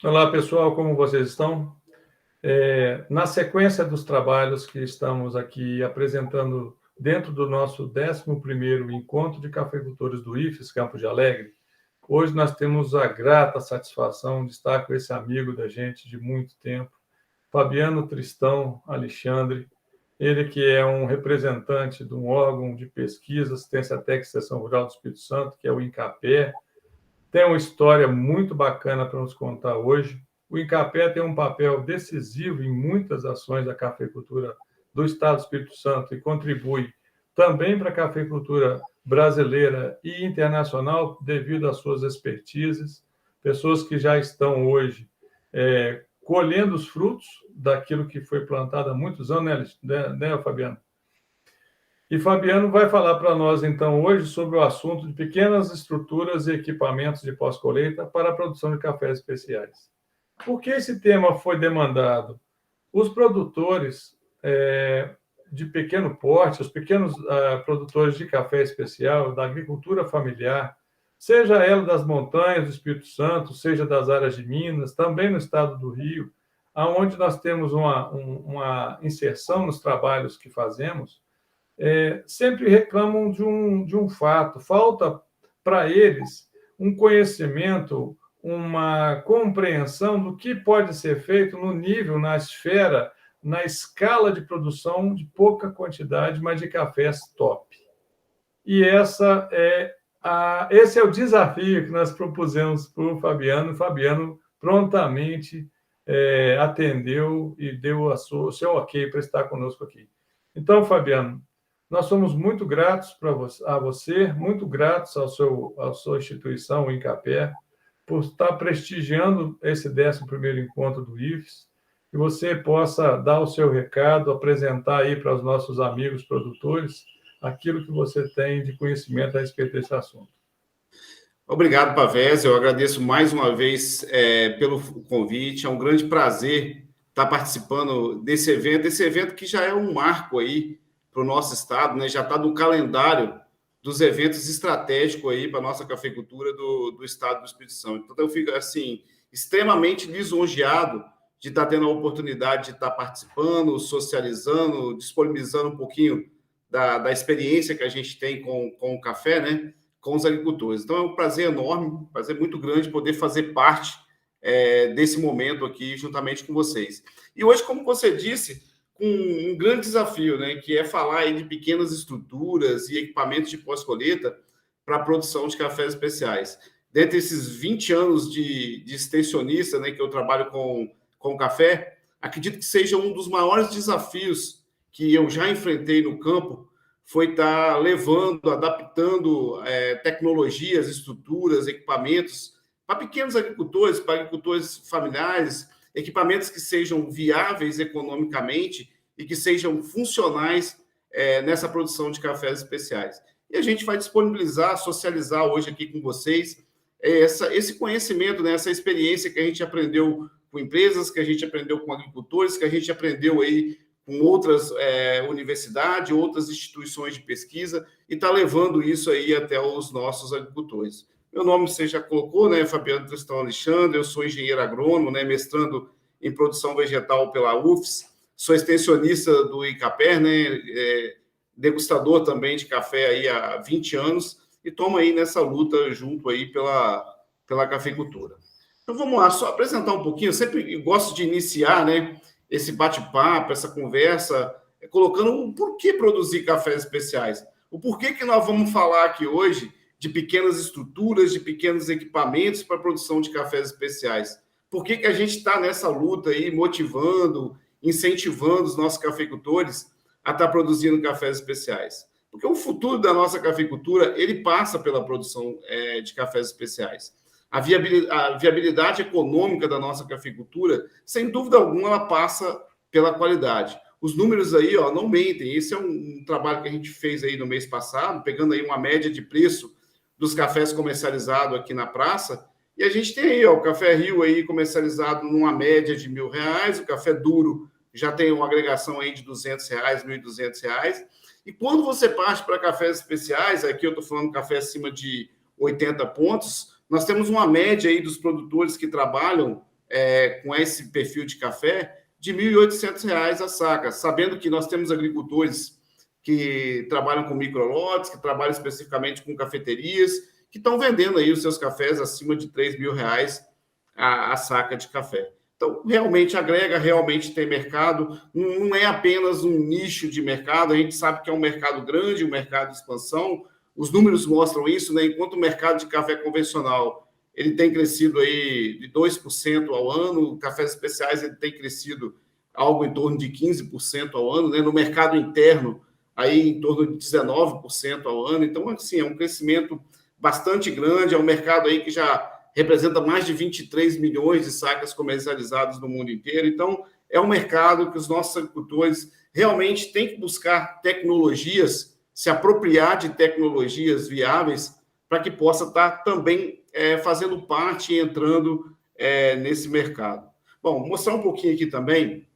Olá, pessoal, como vocês estão? Na sequência dos trabalhos que estamos aqui apresentando dentro do nosso 11º Encontro de Cafeicultores do IFES, Campo de Alegre, hoje nós temos a grata satisfação de estar com esse amigo da gente de muito tempo, Fabiano Tristão Alexandre, ele que é um representante de um órgão de pesquisa, assistência técnica e extensão rural do Espírito Santo, que é o INCAPé. Tem uma história muito bacana para nos contar hoje. O INCAPé tem um papel decisivo em muitas ações da cafeicultura do Estado do Espírito Santo e contribui também para a cafeicultura brasileira e internacional devido às suas expertises, pessoas que já estão hoje colhendo os frutos daquilo que foi plantado há muitos anos, né, Fabiano? E Fabiano vai falar para nós, então, hoje sobre o assunto de pequenas estruturas e equipamentos de pós-colheita para a produção de cafés especiais. Por que esse tema foi demandado? Os produtores de pequeno porte, os pequenos produtores de café especial, da agricultura familiar, seja ela das montanhas do Espírito Santo, seja das áreas de Minas, também no estado do Rio, onde nós temos uma inserção nos trabalhos que fazemos, sempre reclamam de um fato. Falta para eles um conhecimento, uma compreensão do que pode ser feito no nível, na esfera, na escala de produção de pouca quantidade, mas de cafés top. E esse é o desafio que nós propusemos para o Fabiano. O Fabiano prontamente atendeu e deu o seu ok para estar conosco aqui. Então, Fabiano, nós somos muito gratos a você, muito gratos à sua instituição, o INCAPé, por estar prestigiando esse 11º encontro do IFES, que você possa dar o seu recado, apresentar aí para os nossos amigos produtores aquilo que você tem de conhecimento a respeito desse assunto. Obrigado, Pavés. Eu agradeço mais uma vez pelo convite. É um grande prazer estar participando desse evento que já é um marco aí para o nosso estado, né? Já está no calendário dos eventos estratégicos aí para a nossa cafeicultura do estado do Espírito Santo. Então, eu fico, assim, extremamente lisonjeado de estar tendo a oportunidade de estar participando, socializando, disponibilizando um pouquinho da experiência que a gente tem com o café, né? Com os agricultores. Então, é um prazer enorme, um prazer muito grande poder fazer parte desse momento aqui, juntamente com vocês. E hoje, como você disse, com um grande desafio, né, que é falar aí de pequenas estruturas e equipamentos de pós-colheita para a produção de cafés especiais. Dentre esses 20 anos de extensionista, né, que eu trabalho com café, acredito que seja um dos maiores desafios que eu já enfrentei no campo, foi estar levando, adaptando tecnologias, estruturas, equipamentos para pequenos agricultores, para agricultores familiares, equipamentos que sejam viáveis economicamente e que sejam funcionais nessa produção de cafés especiais. E a gente vai disponibilizar, socializar hoje aqui com vocês esse conhecimento, né, essa experiência que a gente aprendeu com empresas, que a gente aprendeu com agricultores, que a gente aprendeu aí com outras universidades, outras instituições de pesquisa, e está levando isso aí até os nossos agricultores. Meu nome você já colocou, né? Fabiano Tristão Alexandre, eu sou engenheiro agrônomo, né? Mestrando em produção vegetal pela UFES, sou extensionista do INCAPé, né? Degustador também de café aí há 20 anos, e tomo aí nessa luta junto aí pela cafeicultura. Então vamos lá, só apresentar um pouquinho, eu sempre gosto de iniciar, né, esse bate-papo, essa conversa, colocando o porquê produzir cafés especiais. O porquê que nós vamos falar aqui hoje de pequenas estruturas, de pequenos equipamentos para a produção de cafés especiais. Por que a gente está nessa luta aí, motivando, incentivando os nossos cafeicultores a estar produzindo cafés especiais? Porque o futuro da nossa cafeicultura, ele passa pela produção de cafés especiais. A viabilidade econômica da nossa cafeicultura, sem dúvida alguma, ela passa pela qualidade. Os números aí, ó, não mentem. Esse é um trabalho que a gente fez aí no mês passado, pegando aí uma média de preço dos cafés comercializados aqui na praça, e a gente tem aí, ó, o Café Rio aí comercializado numa média de R$1.000, o Café Duro já tem uma agregação aí de R$200, R$1.200, e quando você parte para cafés especiais, aqui eu estou falando café acima de 80 pontos, nós temos uma média aí dos produtores que trabalham com esse perfil de café de R$ 1.800 a saca, sabendo que nós temos agricultores que trabalham com microlotes, que trabalham especificamente com cafeterias, que estão vendendo aí os seus cafés acima de R$ 3.000 a saca de café. Então, realmente agrega, realmente tem mercado, não é apenas um nicho de mercado, a gente sabe que é um mercado grande, um mercado de expansão, os números mostram isso, né? Enquanto o mercado de café convencional ele tem crescido aí de 2% ao ano, cafés especiais ele tem crescido algo em torno de 15% ao ano, né? No mercado interno, aí em torno de 19% ao ano, então, assim, é um crescimento bastante grande, é um mercado aí que já representa mais de 23 milhões de sacas comercializadas no mundo inteiro. Então, é um mercado que os nossos agricultores realmente têm que buscar tecnologias, se apropriar de tecnologias viáveis para que possa estar também fazendo parte e entrando nesse mercado. Bom, mostrar um pouquinho aqui também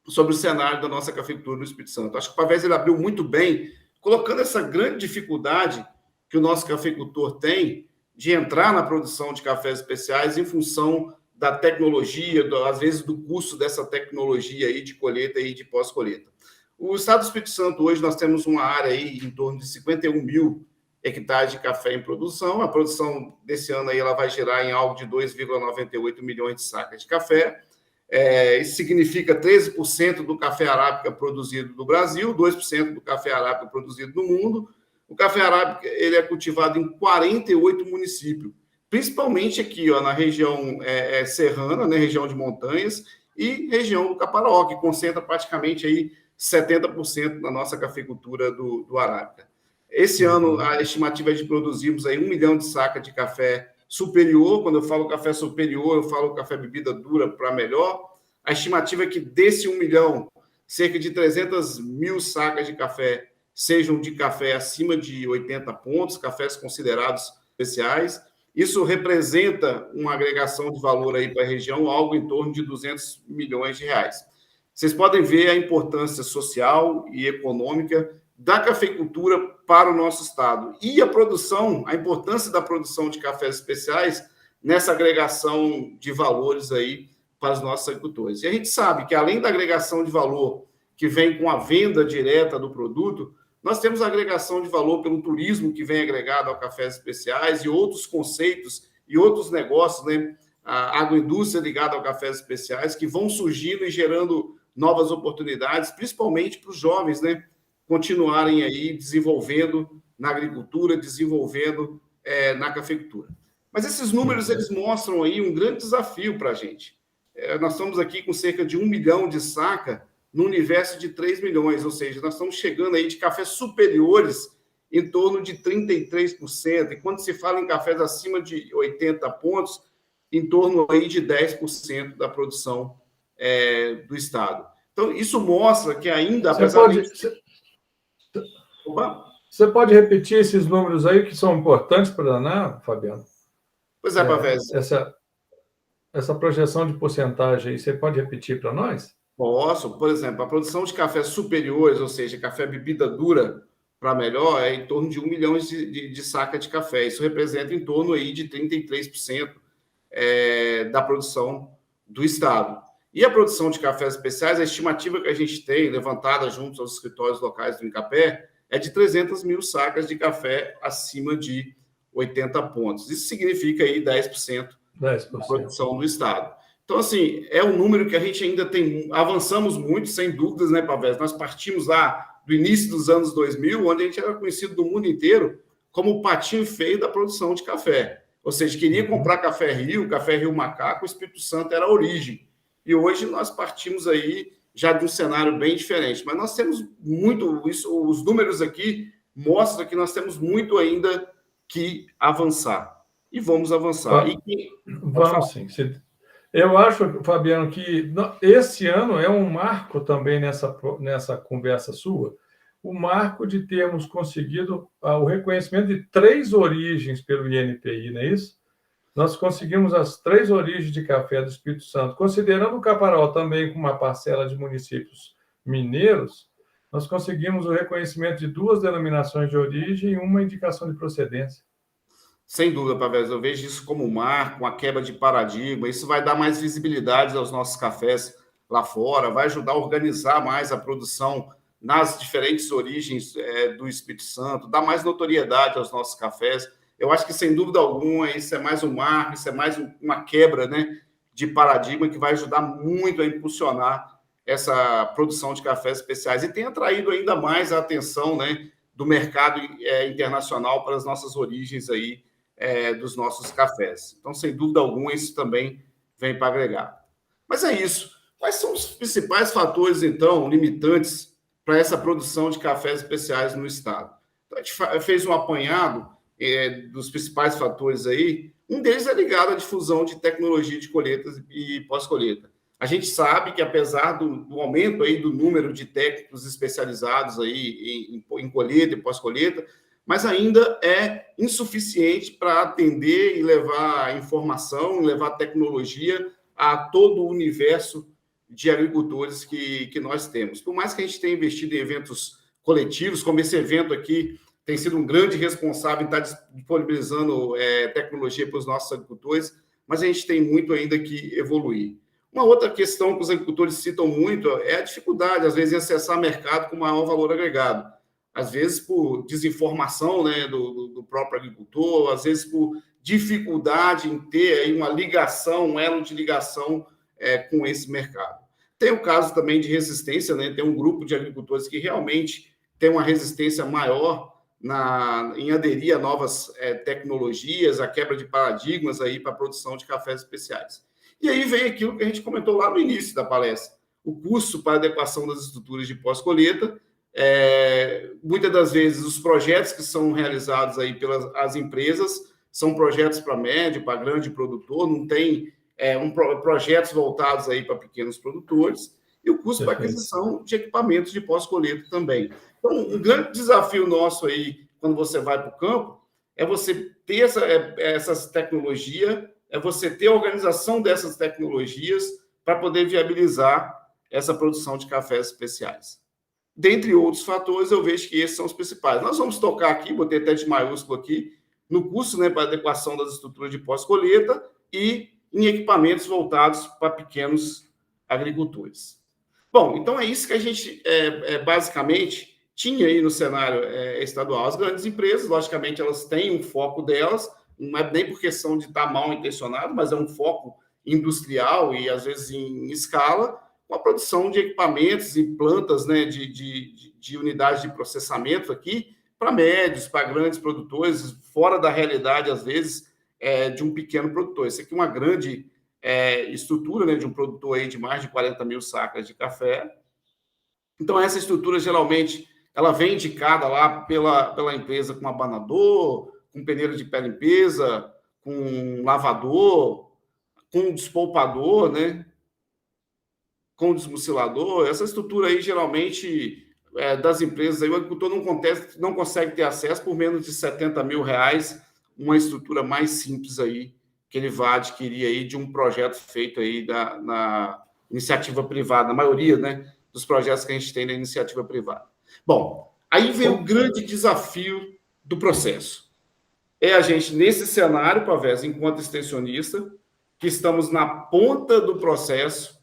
sobre o cenário da nossa cafeicultura no Espírito Santo. Acho que o Pavés ele abriu muito bem, colocando essa grande dificuldade que o nosso cafeicultor tem de entrar na produção de cafés especiais em função da tecnologia, às vezes do custo dessa tecnologia aí de colheita e de pós-colheita. O estado do Espírito Santo, hoje, nós temos uma área aí em torno de 51 mil hectares de café em produção. A produção desse ano aí ela vai gerar em algo de 2,98 milhões de sacas de café. Isso significa 13% do café arábica produzido no Brasil, 2% do café arábica produzido no mundo. O café arábica ele é cultivado em 48 municípios, principalmente aqui na região serrana, né, região de montanhas, e região do Caparaó, que concentra praticamente aí 70% da nossa cafeicultura do arábica. Esse ano, a estimativa é de produzirmos aí 1 milhão de sacas de café superior. Quando eu falo café superior, eu falo café bebida dura para melhor. A estimativa é que desse 1 milhão, cerca de 300 mil sacas de café sejam de café acima de 80 pontos, cafés considerados especiais. Isso representa uma agregação de valor aí para a região, algo em torno de 200 milhões de reais. Vocês podem ver a importância social e econômica da cafeicultura para o nosso estado. E a produção, a importância da produção de cafés especiais nessa agregação de valores aí para os nossos agricultores. E a gente sabe que, além da agregação de valor que vem com a venda direta do produto, nós temos a agregação de valor pelo turismo que vem agregado ao cafés especiais e outros conceitos e outros negócios, né? A agroindústria ligada ao cafés especiais que vão surgindo e gerando novas oportunidades, principalmente para os jovens, né? Continuarem aí desenvolvendo na agricultura, desenvolvendo na cafeicultura. Mas esses números, eles mostram aí um grande desafio para a gente. Nós estamos aqui com cerca de 1 milhão de saca no universo de 3 milhões, ou seja, nós estamos chegando aí de cafés superiores em torno de 33%, e quando se fala em cafés acima de 80 pontos, em torno aí de 10% da produção do estado. Então, isso mostra que ainda, Você pode repetir esses números aí que são importantes para danar, Fabiano? Pois é, Pavés. Essa projeção de porcentagem aí, você pode repetir para nós? Posso. Por exemplo, a produção de cafés superiores, ou seja, café bebida dura para melhor, é em torno de 1 milhão de saca de café. Isso representa em torno aí de 33% da produção do estado. E a produção de cafés especiais, a estimativa que a gente tem, levantada junto aos escritórios locais do Incapé, é de 300 mil sacas de café acima de 80 pontos. Isso significa aí 10% da produção do estado. Então, assim, é um número que a gente ainda tem... Avançamos muito, sem dúvidas, né, Pavés? Nós partimos lá do início dos anos 2000, onde a gente era conhecido no mundo inteiro como o patinho feio da produção de café. Ou seja, queria comprar café Rio Macaco, o Espírito Santo era a origem. E hoje nós partimos aí já de um cenário bem diferente. Mas nós temos muito... os números aqui mostram que nós temos muito ainda que avançar. E vamos avançar. Vamos sim. Eu acho, Fabiano, que esse ano é um marco também nessa conversa sua, o marco de termos conseguido o reconhecimento de 3 origens pelo INPI, não é isso? Nós conseguimos as 3 origens de café do Espírito Santo, considerando o Caparaó também com uma parcela de municípios mineiros, nós conseguimos o reconhecimento de 2 denominações de origem e uma indicação de procedência. Sem dúvida, Pavés, eu vejo isso como um marco, uma quebra de paradigma. Isso vai dar mais visibilidade aos nossos cafés lá fora, vai ajudar a organizar mais a produção nas diferentes origens do Espírito Santo, dar mais notoriedade aos nossos cafés. Eu acho que, sem dúvida alguma, isso é mais um marco, isso é mais uma quebra, né, de paradigma que vai ajudar muito a impulsionar essa produção de cafés especiais e tem atraído ainda mais a atenção, né, do mercado internacional para as nossas origens aí, dos nossos cafés. Então, sem dúvida alguma, isso também vem para agregar. Mas é isso. Quais são os principais fatores, então, limitantes para essa produção de cafés especiais no estado? Então, a gente fez um apanhado dos principais fatores aí. Um deles é ligado à difusão de tecnologia de colheitas e pós-colheita. A gente sabe que, apesar do aumento aí do número de técnicos especializados aí em colheita e pós-colheita, mas ainda é insuficiente para atender e levar informação, levar tecnologia a todo o universo de agricultores que nós temos. Por mais que a gente tenha investido em eventos coletivos, como esse evento aqui tem sido um grande responsável em estar disponibilizando tecnologia para os nossos agricultores, mas a gente tem muito ainda que evoluir. Uma outra questão que os agricultores citam muito é a dificuldade, às vezes, em acessar mercado com maior valor agregado. Às vezes por desinformação, né, do próprio agricultor, às vezes por dificuldade em ter aí uma ligação, um elo de ligação com esse mercado. Tem o caso também de resistência, né? Tem um grupo de agricultores que realmente tem uma resistência maior em aderir a novas tecnologias, a quebra de paradigmas aí para a produção de cafés especiais. E aí vem aquilo que a gente comentou lá no início da palestra, o custo para adequação das estruturas de pós-colheita. Muitas das vezes os projetos que são realizados aí pelas empresas são projetos para médio, para grande produtor, não tem projetos voltados aí para pequenos produtores, e o custo para aquisição de equipamentos de pós-colheita também. Então, um grande desafio nosso aí, quando você vai para o campo, é você ter essas tecnologias, é você ter a organização dessas tecnologias para poder viabilizar essa produção de cafés especiais. Dentre outros fatores, eu vejo que esses são os principais. Nós vamos tocar aqui, botei até de maiúsculo aqui, no custo, né, para adequação das estruturas de pós-colheita e em equipamentos voltados para pequenos agricultores. Bom, então é isso que a gente, basicamente, tinha aí no cenário estadual. As grandes empresas, logicamente, elas têm um foco delas, não é nem por questão de estar mal intencionado, mas é um foco industrial e, às vezes, em escala, com a produção de equipamentos e plantas, né, de unidades de processamento aqui, para médios, para grandes produtores, fora da realidade, às vezes, de um pequeno produtor. Isso aqui é uma grande estrutura, né, de um produtor aí de mais de 40 mil sacas de café. Então, essa estrutura, geralmente, ela vem indicada lá pela empresa com abanador, com peneira de pé limpeza, com lavador, com despolpador, né, com desmucilador. Essa estrutura aí, geralmente, das empresas, aí, o agricultor não consegue ter acesso por menos de R$70 mil, uma estrutura mais simples aí, que ele vai adquirir aí de um projeto feito aí na iniciativa privada, na maioria, né, dos projetos que a gente tem na iniciativa privada. Bom, aí vem o grande desafio do processo. A gente, nesse cenário, Pavés, enquanto extensionista, que estamos na ponta do processo,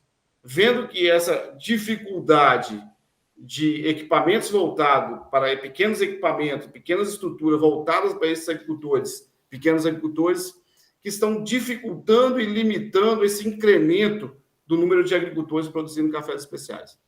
vendo que essa dificuldade de equipamentos voltados para pequenos equipamentos, pequenas estruturas voltadas para esses agricultores, pequenos agricultores, que estão dificultando e limitando esse incremento do número de agricultores produzindo cafés especiais.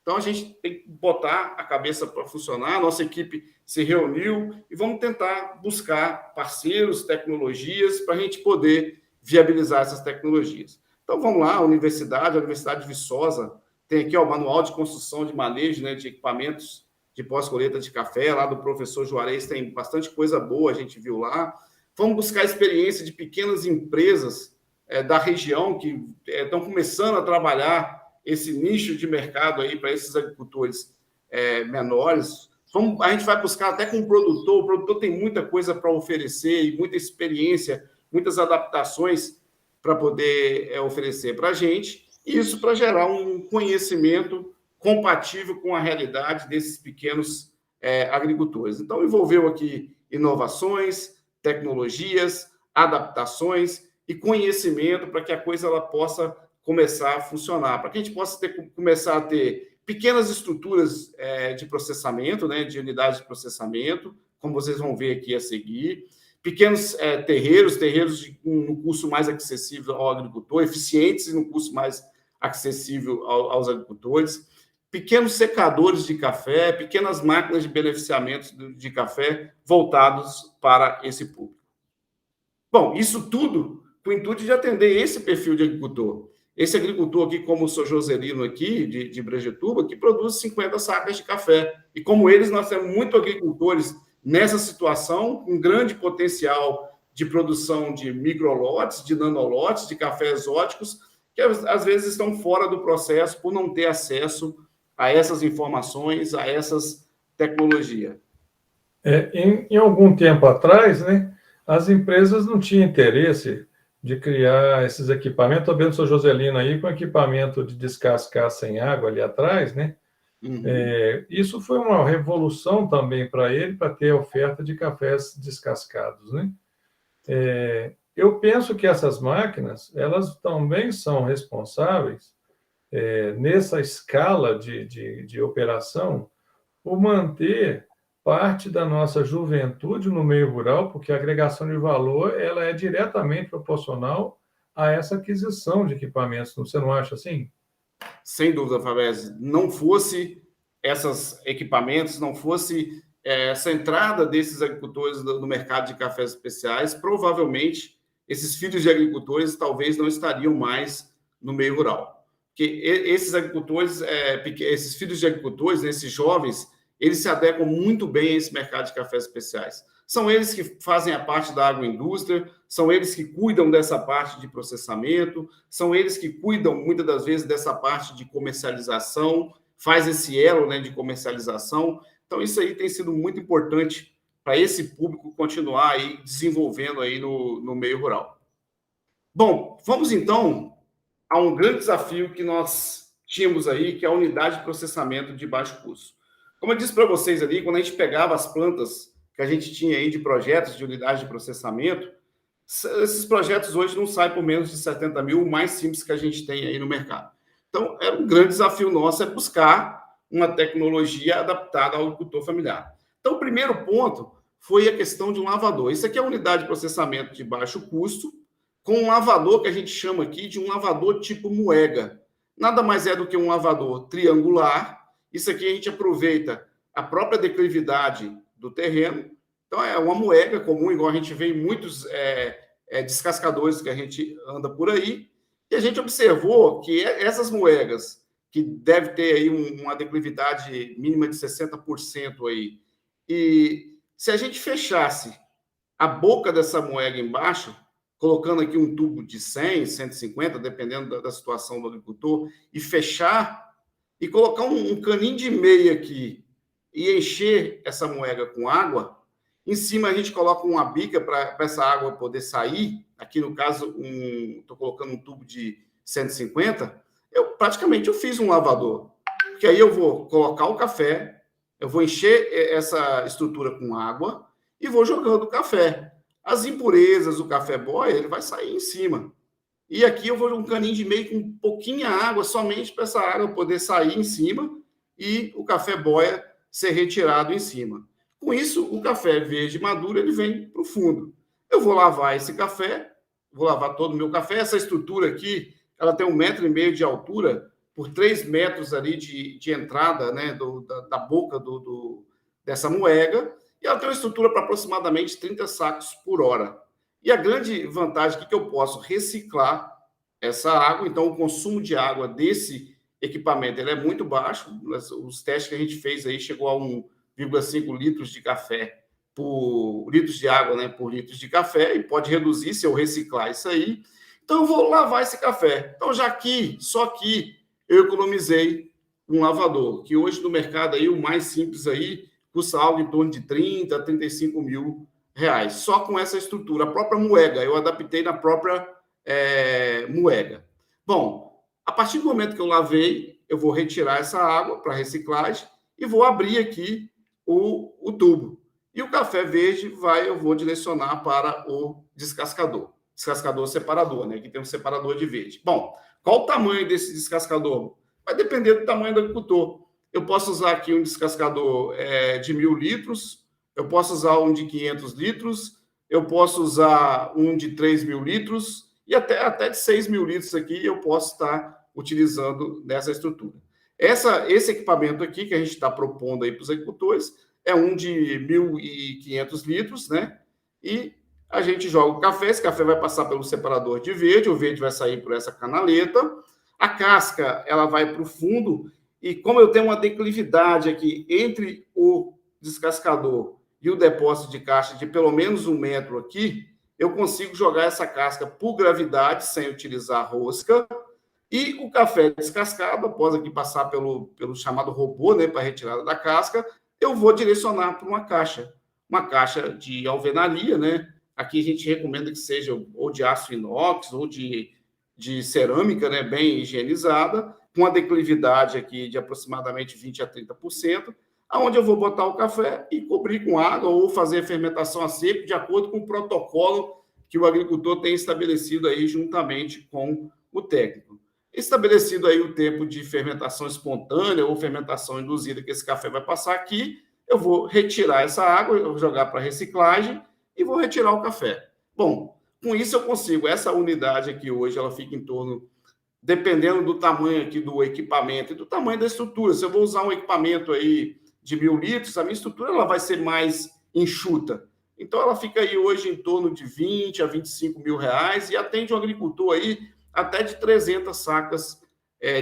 Então, a gente tem que botar a cabeça para funcionar, a nossa equipe se reuniu e vamos tentar buscar parceiros, tecnologias, para a gente poder viabilizar essas tecnologias. Então, vamos lá, a Universidade de Viçosa tem aqui o Manual de Construção de Manejo, né, de Equipamentos de Pós-Colheita de Café, lá do professor Juarez, tem bastante coisa boa, a gente viu lá. Vamos buscar a experiência de pequenas empresas da região que estão começando a trabalhar esse nicho de mercado aí para esses agricultores menores. A gente vai buscar até com o produtor tem muita coisa para oferecer e muita experiência, muitas adaptações para poder oferecer para a gente, e isso para gerar um conhecimento compatível com a realidade desses pequenos agricultores. Então, envolveu aqui inovações, tecnologias, adaptações e conhecimento para que a coisa ela possa começar a funcionar, para que a gente possa começar a ter pequenas estruturas de processamento, né, de unidades de processamento, como vocês vão ver aqui a seguir, pequenos terreiros no custo mais acessível ao agricultor, eficientes e no custo mais acessível aos agricultores, pequenos secadores de café, pequenas máquinas de beneficiamento de café voltados para esse público. Bom, isso tudo com o intuito de atender esse perfil de agricultor. Esse agricultor aqui, como o Sr. Joselino aqui, de Brejetuba, que produz 50 sacas de café. E como eles, nós temos muitos agricultores nessa situação, com grande potencial de produção de microlotes, de nanolotes, de café exóticos, que às vezes estão fora do processo por não ter acesso a essas informações, a essas tecnologias. Em algum tempo atrás, né, as empresas não tinham interesse de criar esses equipamentos. Estou vendo o seu Joselino aí com equipamento de descascar sem água ali atrás, né? Uhum. Isso foi uma revolução também para ele, para ter oferta de cafés descascados, né? Eu penso que essas máquinas, elas também são responsáveis, nessa escala de operação, por manter parte da nossa juventude no meio rural, porque a agregação de valor ela é diretamente proporcional a essa aquisição de equipamentos. Você não acha assim? Sem dúvida, Favese. Não fosse esses equipamentos, não fosse essa entrada desses agricultores no mercado de cafés especiais, provavelmente esses filhos de agricultores talvez não estariam mais no meio rural. Porque esses agricultores, esses filhos de agricultores, né, esses jovens, eles se adequam muito bem a esse mercado de cafés especiais. São eles que fazem a parte da agroindústria, são eles que cuidam dessa parte de processamento, são eles que cuidam, muitas das vezes, dessa parte de comercialização, faz esse elo, né, de comercialização. Então, isso aí tem sido muito importante para esse público continuar aí desenvolvendo aí no meio rural. Bom, vamos então a um grande desafio que nós tínhamos aí, que é a unidade de processamento de baixo custo. Como eu disse para vocês ali, quando a gente pegava as plantas que a gente tinha aí de projetos de unidade de processamento, esses projetos hoje não saem por menos de 70 mil, o mais simples que a gente tem aí no mercado. Então, um grande desafio nosso buscar uma tecnologia adaptada ao agricultor familiar. Então, o primeiro ponto foi a questão de um lavador. Isso aqui é a unidade de processamento de baixo custo, com um lavador que a gente chama aqui de um lavador tipo moega. Nada mais é do que um lavador triangular. Isso aqui a gente aproveita a própria declividade do terreno. Então, é uma moega comum, igual a gente vê em muitos descascadores que a gente anda por aí. E a gente observou que essas moegas, que deve ter aí uma declividade mínima de 60% aí, e se a gente fechasse a boca dessa moega embaixo, colocando aqui um tubo de 100, 150, dependendo da situação do agricultor, e fechar, e colocar um caninho de meia aqui, e encher essa moega com água, em cima a gente coloca uma bica para essa água poder sair, aqui no caso, estou colocando um tubo de 150, praticamente eu fiz um lavador, porque aí eu vou colocar o café, eu vou encher essa estrutura com água e vou jogando o café. As impurezas, o café boia, ele vai sair em cima. E aqui eu vou um caninho de meio com pouquinha água, somente para essa água poder sair em cima e o café boia ser retirado em cima. Com isso, o café verde maduro, ele vem para o fundo. Eu vou lavar esse café, vou lavar todo o meu café. Essa estrutura aqui, ela tem 1,5 metro de altura por 3 metros ali de entrada, né, da boca dessa moega, e ela tem uma estrutura para aproximadamente 30 sacos por hora. E a grande vantagem é que eu posso reciclar essa água, então o consumo de água desse equipamento ele é muito baixo. Os testes que a gente fez aí chegou a 1,5 litros de café por litros de água, né, por litros de café, e pode reduzir se eu reciclar isso aí. Então eu vou lavar esse café. Então só que eu economizei um lavador, que hoje no mercado aí o mais simples aí custa algo em torno de 30 a 35 mil reais, só com essa estrutura. A própria moega, eu adaptei na própria moega. Bom, a partir do momento que eu lavei, eu vou retirar essa água para reciclagem e vou abrir aqui o tubo. E o café verde eu vou direcionar para o descascador separador, né? Que tem um separador de verde. Bom, qual o tamanho desse descascador? Vai depender do tamanho do agricultor. Eu posso usar aqui um descascador de 1.000 litros, eu posso usar um de 500 litros, eu posso usar um de 3.000 litros e até de 6.000 litros aqui eu posso estar utilizando nessa estrutura. Esse equipamento aqui que a gente está propondo aí para os agricultores é um de 1.500 litros, né? E a gente joga o café, esse café vai passar pelo separador de verde, o verde vai sair por essa canaleta, a casca ela vai para o fundo, e como eu tenho uma declividade aqui entre o descascador e o depósito de caixa de pelo menos 1 metro aqui, eu consigo jogar essa casca por gravidade, sem utilizar rosca, e o café descascado, após aqui passar pelo chamado robô, né, para retirada da casca, eu vou direcionar para uma caixa de alvenaria, né? Aqui a gente recomenda que seja ou de aço inox ou de cerâmica, né, bem higienizada, com a declividade aqui de aproximadamente 20% a 30%, aonde eu vou botar o café e cobrir com água ou fazer a fermentação a seco, de acordo com o protocolo que o agricultor tem estabelecido aí juntamente com o técnico. Estabelecido aí o tempo de fermentação espontânea ou fermentação induzida que esse café vai passar aqui, eu vou retirar essa água, eu vou jogar para reciclagem e vou retirar o café. Bom, com isso eu consigo, essa unidade aqui hoje, ela fica em torno, dependendo do tamanho aqui do equipamento e do tamanho da estrutura. Se eu vou usar um equipamento aí de 1.000 litros, a minha estrutura ela vai ser mais enxuta. Então, ela fica aí hoje em torno de 20 a 25 mil reais e atende um agricultor aí até de 300 sacas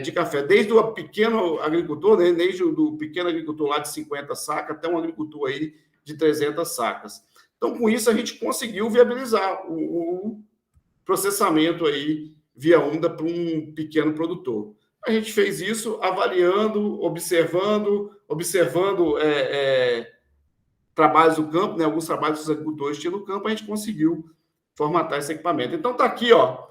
de café. Desde o pequeno agricultor, né? Desde o pequeno agricultor lá de 50 sacas até um agricultor aí de 300 sacas. Então, com isso, a gente conseguiu viabilizar o processamento aí via onda para um pequeno produtor. A gente fez isso avaliando, observando trabalhos do campo, né? Alguns trabalhos que os agricultores tinham no campo, a gente conseguiu formatar esse equipamento. Então, está aqui, ó,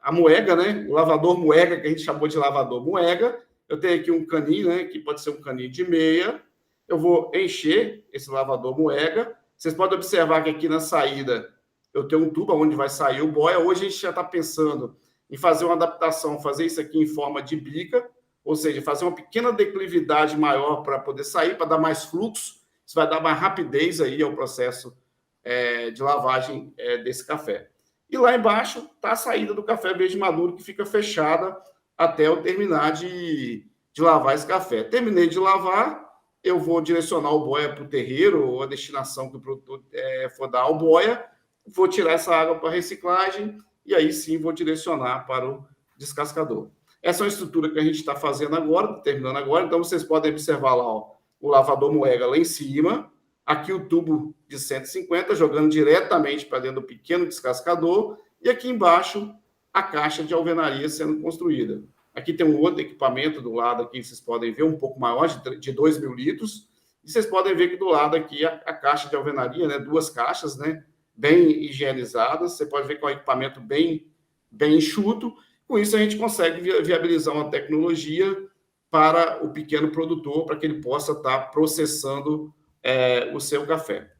a moega, né? O lavador moega, que a gente chamou de lavador moega. Eu tenho aqui um caninho, né? Que pode ser um caninho de meia. Eu vou encher esse lavador moega. Vocês podem observar que aqui na saída eu tenho um tubo onde vai sair o boia. Hoje a gente já está pensando em fazer uma adaptação, fazer isso aqui em forma de bica, ou seja, fazer uma pequena declividade maior para poder sair, para dar mais fluxo. Isso vai dar mais rapidez aí ao processo de lavagem desse café. E lá embaixo está a saída do café verde maduro, que fica fechada até eu terminar de lavar esse café. Terminei de lavar, eu vou direcionar o boia para o terreiro, ou a destinação que o produtor for dar ao boia, vou tirar essa água para reciclagem, e aí sim vou direcionar para o descascador. Essa é uma estrutura que a gente está fazendo agora, terminando agora, então vocês podem observar lá, ó, o lavador moega lá em cima, aqui o tubo de 150 jogando diretamente para dentro do pequeno descascador, e aqui embaixo a caixa de alvenaria sendo construída. Aqui tem um outro equipamento do lado aqui, vocês podem ver, um pouco maior, de 2.000 litros, e vocês podem ver que do lado aqui a caixa de alvenaria, né, 2 caixas, né, bem higienizadas, você pode ver que é um equipamento bem enxuto. Com isso a gente consegue viabilizar uma tecnologia para o pequeno produtor, para que ele possa estar processando o seu café.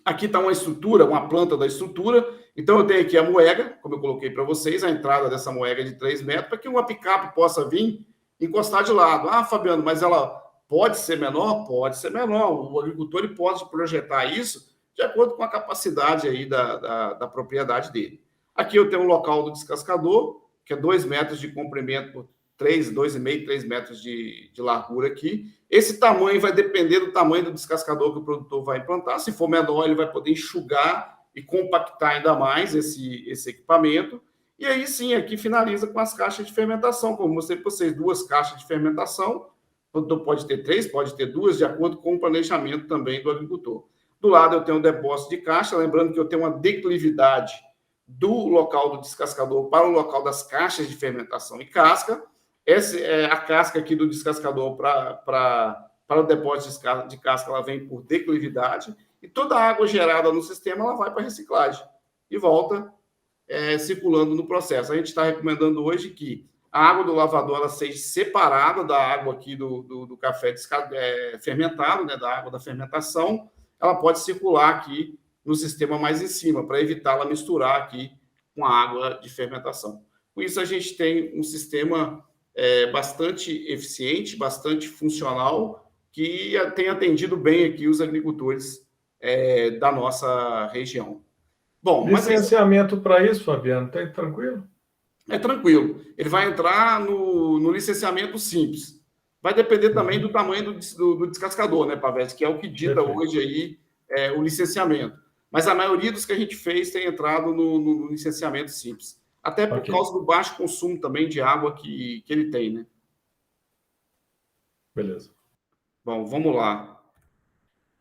Aqui está uma estrutura, uma planta da estrutura. Então, eu tenho aqui a moega, como eu coloquei para vocês, a entrada dessa moega de 3 metros, para que uma picape possa vir encostar de lado. Ah, Fabiano, mas ela pode ser menor? Pode ser menor. O agricultor ele pode projetar isso de acordo com a capacidade aí da propriedade dele. Aqui eu tenho um local do descascador, que é 2 metros de comprimento por 2,5, 3 metros de largura aqui. Esse tamanho vai depender do tamanho do descascador que o produtor vai implantar. Se for menor, ele vai poder enxugar e compactar ainda mais esse equipamento. E aí sim, aqui finaliza com as caixas de fermentação. Como eu mostrei para vocês, 2 caixas de fermentação. O produtor pode ter 3, pode ter 2, de acordo com o planejamento também do agricultor. Do lado eu tenho um depósito de caixa, lembrando que eu tenho uma declividade do local do descascador para o local das caixas de fermentação e casca. Essa é a casca aqui do descascador para o depósito de casca, ela vem por declividade, e toda a água gerada no sistema ela vai para a reciclagem e volta circulando no processo. A gente está recomendando hoje que a água do lavador ela seja separada da água aqui do café fermentado, né, da água da fermentação, ela pode circular aqui no sistema mais em cima, para evitar ela misturar aqui com a água de fermentação. Com isso, a gente tem um sistema bastante eficiente, bastante funcional, que tem atendido bem aqui os agricultores da nossa região. Bom, licenciamento para isso, Fabiano, está tranquilo? É tranquilo. Ele vai entrar no licenciamento simples. Vai depender também do tamanho do descascador, né, Pavés? Que é o que dita hoje aí o licenciamento. Mas a maioria dos que a gente fez tem entrado no licenciamento simples. Até por causa do baixo consumo também de água que ele tem, né? Beleza. Bom, vamos lá.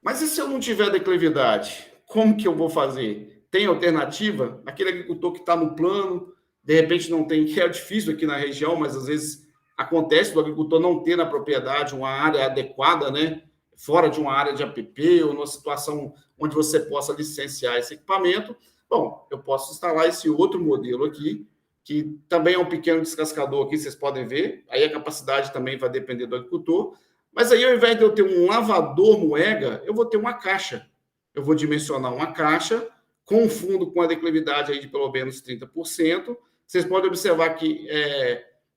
Mas e se eu não tiver declividade? Como que eu vou fazer? Tem alternativa? Aquele agricultor que está no plano, de repente não tem, que é difícil aqui na região, mas às vezes acontece do agricultor não ter na propriedade uma área adequada, né? Fora de uma área de APP ou numa situação onde você possa licenciar esse equipamento. Bom, eu posso instalar esse outro modelo aqui, que também é um pequeno descascador aqui, vocês podem ver. Aí a capacidade também vai depender do agricultor. Mas aí, ao invés de eu ter um lavador moega, eu vou ter uma caixa. Eu vou dimensionar uma caixa com um fundo com a declividade aí de pelo menos 30%. Vocês podem observar que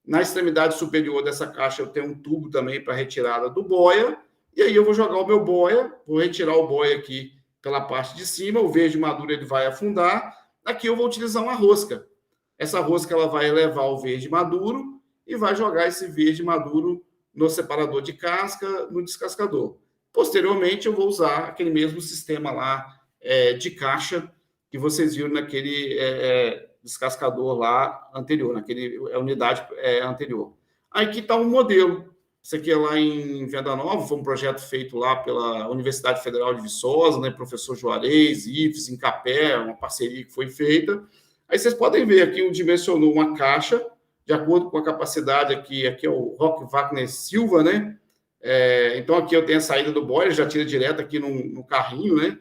na extremidade superior dessa caixa eu tenho um tubo também para retirada do boia. E aí eu vou jogar o meu boia, vou retirar o boia aqui pela parte de cima, o verde maduro ele vai afundar. Aqui eu vou utilizar uma rosca. Essa rosca ela vai levar o verde maduro e vai jogar esse verde maduro no separador de casca, no descascador. Posteriormente, eu vou usar aquele mesmo sistema lá de caixa que vocês viram naquele descascador lá anterior, naquele unidade anterior. Aqui está um modelo. Isso aqui é lá em Venda Nova, foi um projeto feito lá pela Universidade Federal de Viçosa, né, professor Juarez, IFES, Incapé, uma parceria que foi feita. Aí vocês podem ver aqui, dimensionou uma caixa, de acordo com a capacidade aqui é o Rock Wagner Silva, né? Então aqui eu tenho a saída do boiler, já tira direto aqui no carrinho, né?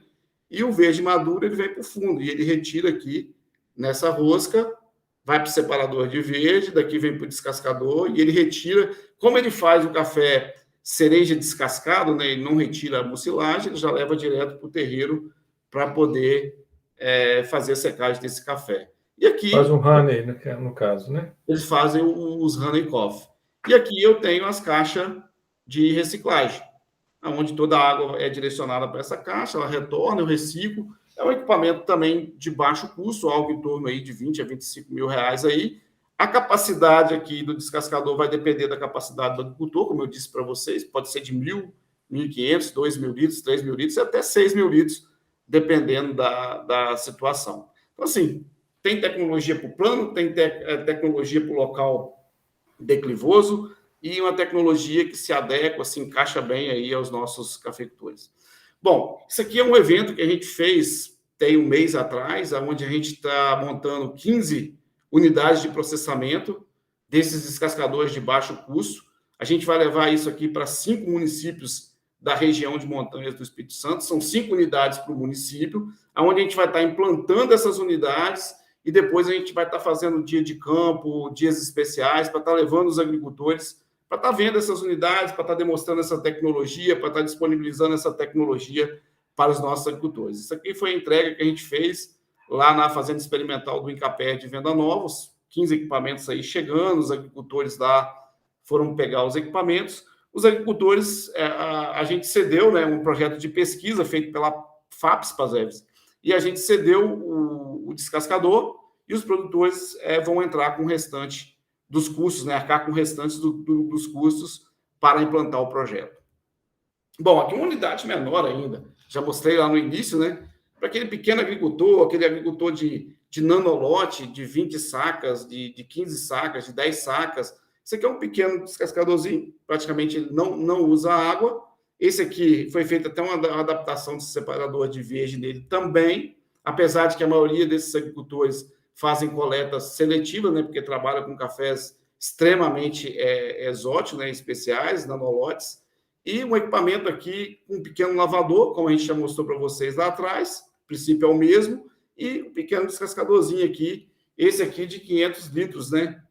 E o verde maduro ele vem para o fundo, e ele retira aqui nessa rosca, vai para o separador de verde, daqui vem para o descascador, e ele retira, como ele faz o café cereja descascado, né? Ele não retira a mucilagem, ele já leva direto para o terreiro para poder fazer a secagem desse café. E aqui... Faz um honey, no caso, né? Eles fazem os honey coffee. E aqui eu tenho as caixas de reciclagem, onde toda a água é direcionada para essa caixa, ela retorna, eu reciclo. É um equipamento também de baixo custo, algo em torno aí de 20 a 25 mil reais aí. A capacidade aqui do descascador vai depender da capacidade do agricultor, como eu disse para vocês, pode ser de 1.000, 1.500, 2.000 litros, 3.000 litros e até 6.000 litros, dependendo da situação. Então, assim, tem tecnologia para o plano, tem tecnologia para o local declivoso e uma tecnologia que se adequa, se encaixa bem aí aos nossos cafeicultores. Bom, isso aqui é um evento que a gente fez tem um mês atrás, onde a gente está montando 15 unidades de processamento desses descascadores de baixo custo. A gente vai levar isso aqui para 5 municípios da região de Montanhas do Espírito Santo. São 5 unidades para o município, onde a gente vai estar implantando essas unidades e depois a gente vai estar fazendo dia de campo, dias especiais, para estar levando os agricultores, para estar vendo essas unidades, para estar demonstrando essa tecnologia, para estar disponibilizando essa tecnologia para os nossos agricultores. Isso aqui foi a entrega que a gente fez lá na Fazenda Experimental do Incapé de Venda Nova, 15 equipamentos aí chegando, os agricultores lá foram pegar os equipamentos. Os agricultores, a gente cedeu, né, um projeto de pesquisa feito pela FAPES, Pazeves, e a gente cedeu o descascador e os produtores vão entrar com o restante dos custos, né, arcar com o restante dos custos para implantar o projeto. Bom, aqui uma unidade menor ainda, já mostrei lá no início, né, para aquele pequeno agricultor, aquele agricultor de nanolote, de 20 sacas, de 15 sacas, de 10 sacas. Esse aqui é um pequeno descascadorzinho, praticamente ele não usa água. Esse aqui foi feita até uma adaptação de separador de verde nele também, apesar de que a maioria desses agricultores fazem coleta seletiva, né, porque trabalham com cafés extremamente exóticos, né, especiais, nanolotes, e um equipamento aqui, um pequeno lavador, como a gente já mostrou para vocês lá atrás, o princípio é o mesmo, e um pequeno descascadorzinho aqui, esse aqui de 500 litros, né,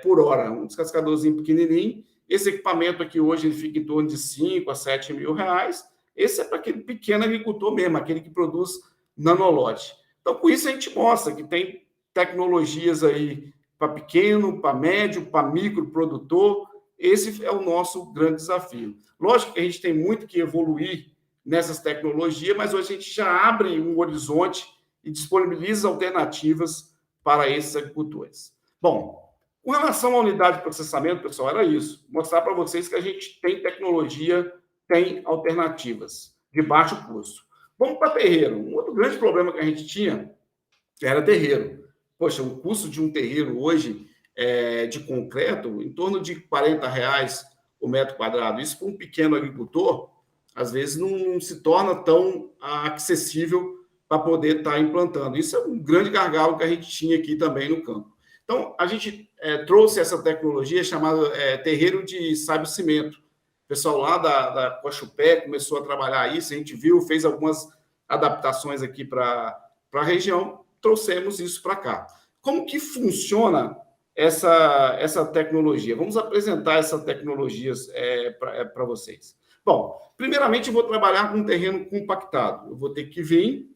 por hora, um descascadorzinho pequenininho. Esse equipamento aqui hoje ele fica em torno de 5 a 7 mil reais. Esse é para aquele pequeno agricultor mesmo, aquele que produz nanolote. Então, com isso, a gente mostra que tem tecnologias aí para pequeno, para médio, para micro produtor. Esse é o nosso grande desafio. Lógico que a gente tem muito que evoluir nessas tecnologias, mas hoje a gente já abre um horizonte e disponibiliza alternativas para esses agricultores. Bom, com relação à unidade de processamento, pessoal, era isso. Mostrar para vocês que a gente tem tecnologia, tem alternativas de baixo custo. Vamos para terreiro. Um outro grande problema que a gente tinha era terreiro. Poxa, o custo de um terreiro hoje de concreto, em torno de R$40 o metro quadrado. Isso para um pequeno agricultor, às vezes não se torna tão acessível para poder estar implantando. Isso é um grande gargalo que a gente tinha aqui também no campo. Então, a gente trouxe essa tecnologia chamada terreiro de saibro-cimento. O pessoal lá da Cochupé começou a trabalhar isso, a gente viu, fez algumas adaptações aqui para a região, trouxemos isso para cá. Como que funciona essa tecnologia? Vamos apresentar essas tecnologias para vocês. Bom, primeiramente eu vou trabalhar com um terreno compactado. Eu vou ter que vir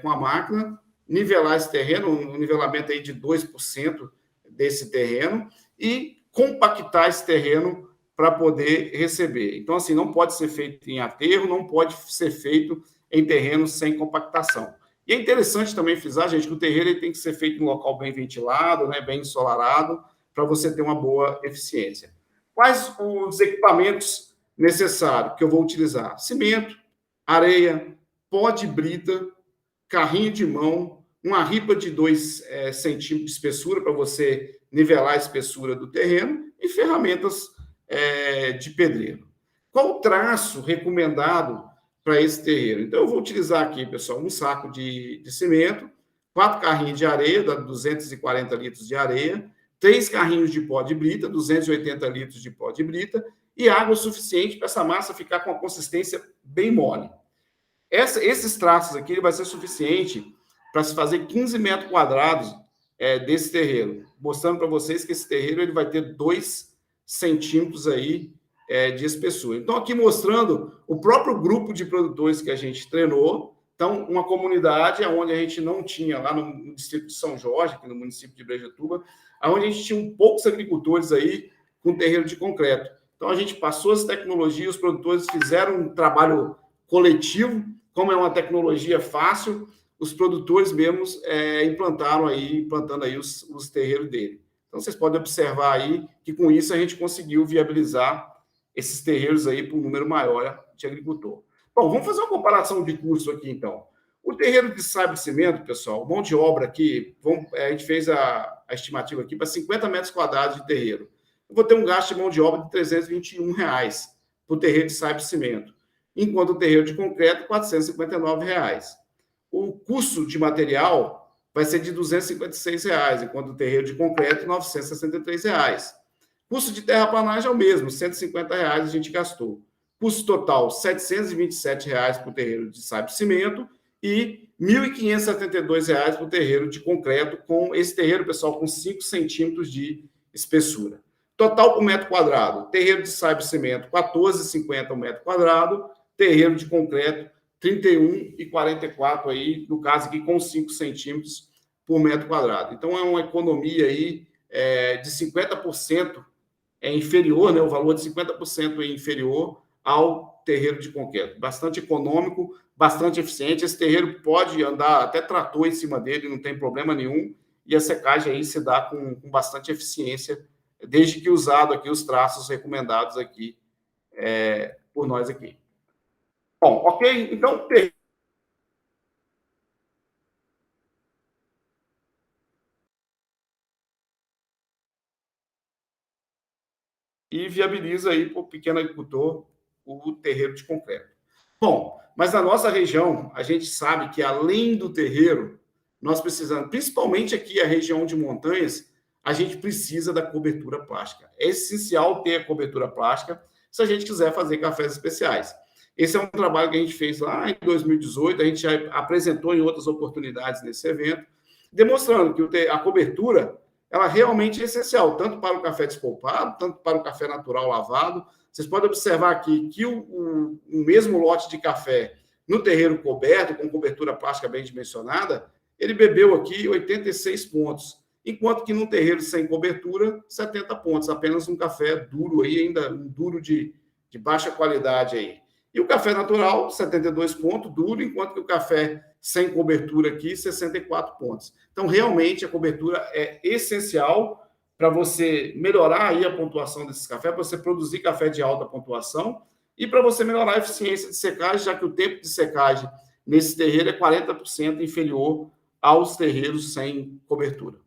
com a máquina, nivelar esse terreno, um nivelamento aí de 2% desse terreno e compactar esse terreno para poder receber. Então, assim, não pode ser feito em aterro, não pode ser feito em terreno sem compactação. E é interessante também frisar, gente, que o terreiro ele tem que ser feito em um local bem ventilado, né, bem ensolarado, para você ter uma boa eficiência. Quais os equipamentos necessários que eu vou utilizar? Cimento, areia, pó de brita, carrinho de mão, uma ripa de 2 centímetros de espessura para você nivelar a espessura do terreno e ferramentas de pedreiro. Qual o traço recomendado para esse terreiro? Então, eu vou utilizar aqui, pessoal, um saco de cimento, 4 carrinhos de areia, 240 litros de areia, 3 carrinhos de pó de brita, 280 litros de pó de brita, e água suficiente para essa massa ficar com uma consistência bem mole. Esses traços aqui ele vai ser suficiente para se fazer 15 metros quadrados desse terreiro, mostrando para vocês que esse terreiro ele vai ter 2 centímetros aí de espessura. Então, aqui mostrando o próprio grupo de produtores que a gente treinou. Então, uma comunidade onde a gente não tinha, lá no distrito de São Jorge, aqui no município de Brejetuba, onde a gente tinha poucos agricultores aí com terreiro de concreto. Então, a gente passou as tecnologias, os produtores fizeram um trabalho coletivo. Como é uma tecnologia fácil, os produtores mesmos implantando aí os terreiros dele. Então, vocês podem observar aí que, com isso, a gente conseguiu viabilizar esses terreiros aí para um número maior de agricultor. Bom, vamos fazer uma comparação de custo aqui, então. O terreiro de saibro-cimento, pessoal, mão de obra aqui, a gente fez a estimativa aqui para 50 metros quadrados de terreiro. Eu vou ter um gasto de mão de obra de R$321 para o terreiro de saibro-cimento, enquanto o terreiro de concreto, R$ 459. O custo de material vai ser de R$ 256, enquanto o terreiro de concreto, R$ 963. Custo de terraplanagem é o mesmo, R$ 150 a gente gastou. Custo total, R$ 727 para o terreiro de saibro-cimento e R$ 1.572 para o terreiro de concreto, com esse terreiro, pessoal, com 5 centímetros de espessura. Total por metro quadrado, terreiro de saibro-cimento, R$ 14,50 o metro quadrado, terreiro de concreto, R$ 31,44 aí, no caso aqui, com 5 centímetros por metro quadrado. Então, é uma economia aí de 50% inferior, né? O valor de 50% é inferior ao terreiro de concreto. Bastante econômico, bastante eficiente. Esse terreiro pode andar até trator em cima dele, não tem problema nenhum, e a secagem aí se dá com bastante eficiência, desde que usado aqui os traços recomendados aqui por nós aqui. Bom, ok? Então, e viabiliza aí para o pequeno agricultor o terreiro de concreto. Bom, mas na nossa região, a gente sabe que além do terreiro, nós precisamos, principalmente aqui a região de montanhas, a gente precisa da cobertura plástica. É essencial ter a cobertura plástica se a gente quiser fazer cafés especiais. Esse é um trabalho que a gente fez lá em 2018, a gente já apresentou em outras oportunidades nesse evento, demonstrando que a cobertura ela realmente é essencial, tanto para o café despolpado, tanto para o café natural lavado. Vocês podem observar aqui que o mesmo lote de café no terreiro coberto, com cobertura plástica bem dimensionada, ele bebeu aqui 86 pontos, enquanto que no terreiro sem cobertura, 70 pontos, apenas um café duro aí, ainda um duro de baixa qualidade aí. E o café natural, 72 pontos, duro, enquanto que o café sem cobertura aqui, 64 pontos. Então, realmente, a cobertura é essencial para você melhorar aí a pontuação desses cafés, para você produzir café de alta pontuação e para você melhorar a eficiência de secagem, já que o tempo de secagem nesse terreiro é 40% inferior aos terreiros sem cobertura.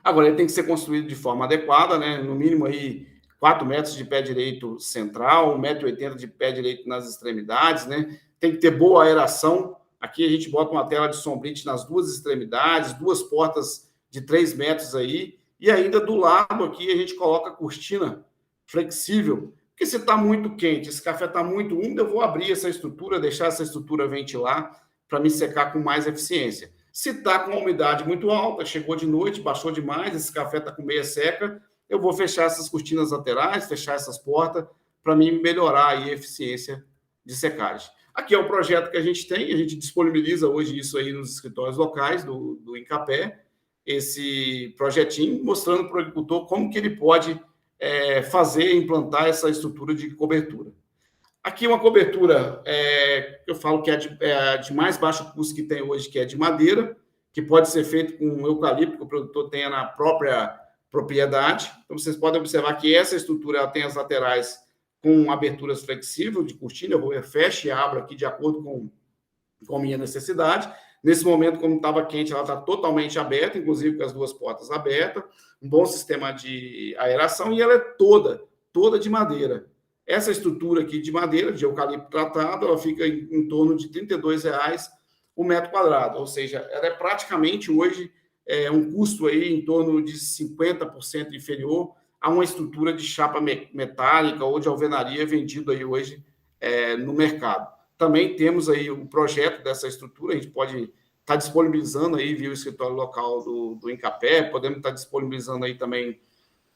Agora, ele tem que ser construído de forma adequada, né? No mínimo aí 4 metros de pé direito central, 1,80 m de pé direito nas extremidades, né? Tem que ter boa aeração. Aqui a gente bota uma tela de sombrite nas duas extremidades, 2 portas de 3 metros aí, e ainda do lado aqui a gente coloca cortina flexível, porque se está muito quente, esse café está muito úmido, eu vou abrir essa estrutura, deixar essa estrutura ventilar para me secar com mais eficiência. Se está com a umidade muito alta, chegou de noite, baixou demais, esse café está com meia seca, eu vou fechar essas cortinas laterais, fechar essas portas, para mim melhorar aí a eficiência de secagem. Aqui é o projeto que a gente tem, a gente disponibiliza hoje isso aí nos escritórios locais do Incapé, esse projetinho, mostrando para o agricultor como que ele pode fazer, implantar essa estrutura de cobertura. Aqui uma cobertura, eu falo que é de mais baixo custo que tem hoje, que é de madeira, que pode ser feito com eucalipto, que o produtor tenha na própria propriedade. Então, vocês podem observar que essa estrutura ela tem as laterais com aberturas flexíveis de cortina, eu fecho e abro aqui de acordo com a minha necessidade. Nesse momento, como estava quente, ela está totalmente aberta, inclusive com as 2 portas abertas, um bom sistema de aeração, e ela é toda de madeira. Essa estrutura aqui de madeira, de eucalipto tratado, ela fica em torno de R$ 32,00 o metro quadrado, ou seja, ela é praticamente hoje um custo aí em torno de 50% inferior a uma estrutura de chapa metálica ou de alvenaria vendido aí hoje no mercado. Também temos aí o projeto dessa estrutura, a gente pode estar disponibilizando aí via o escritório local do Incapé, podemos estar disponibilizando aí também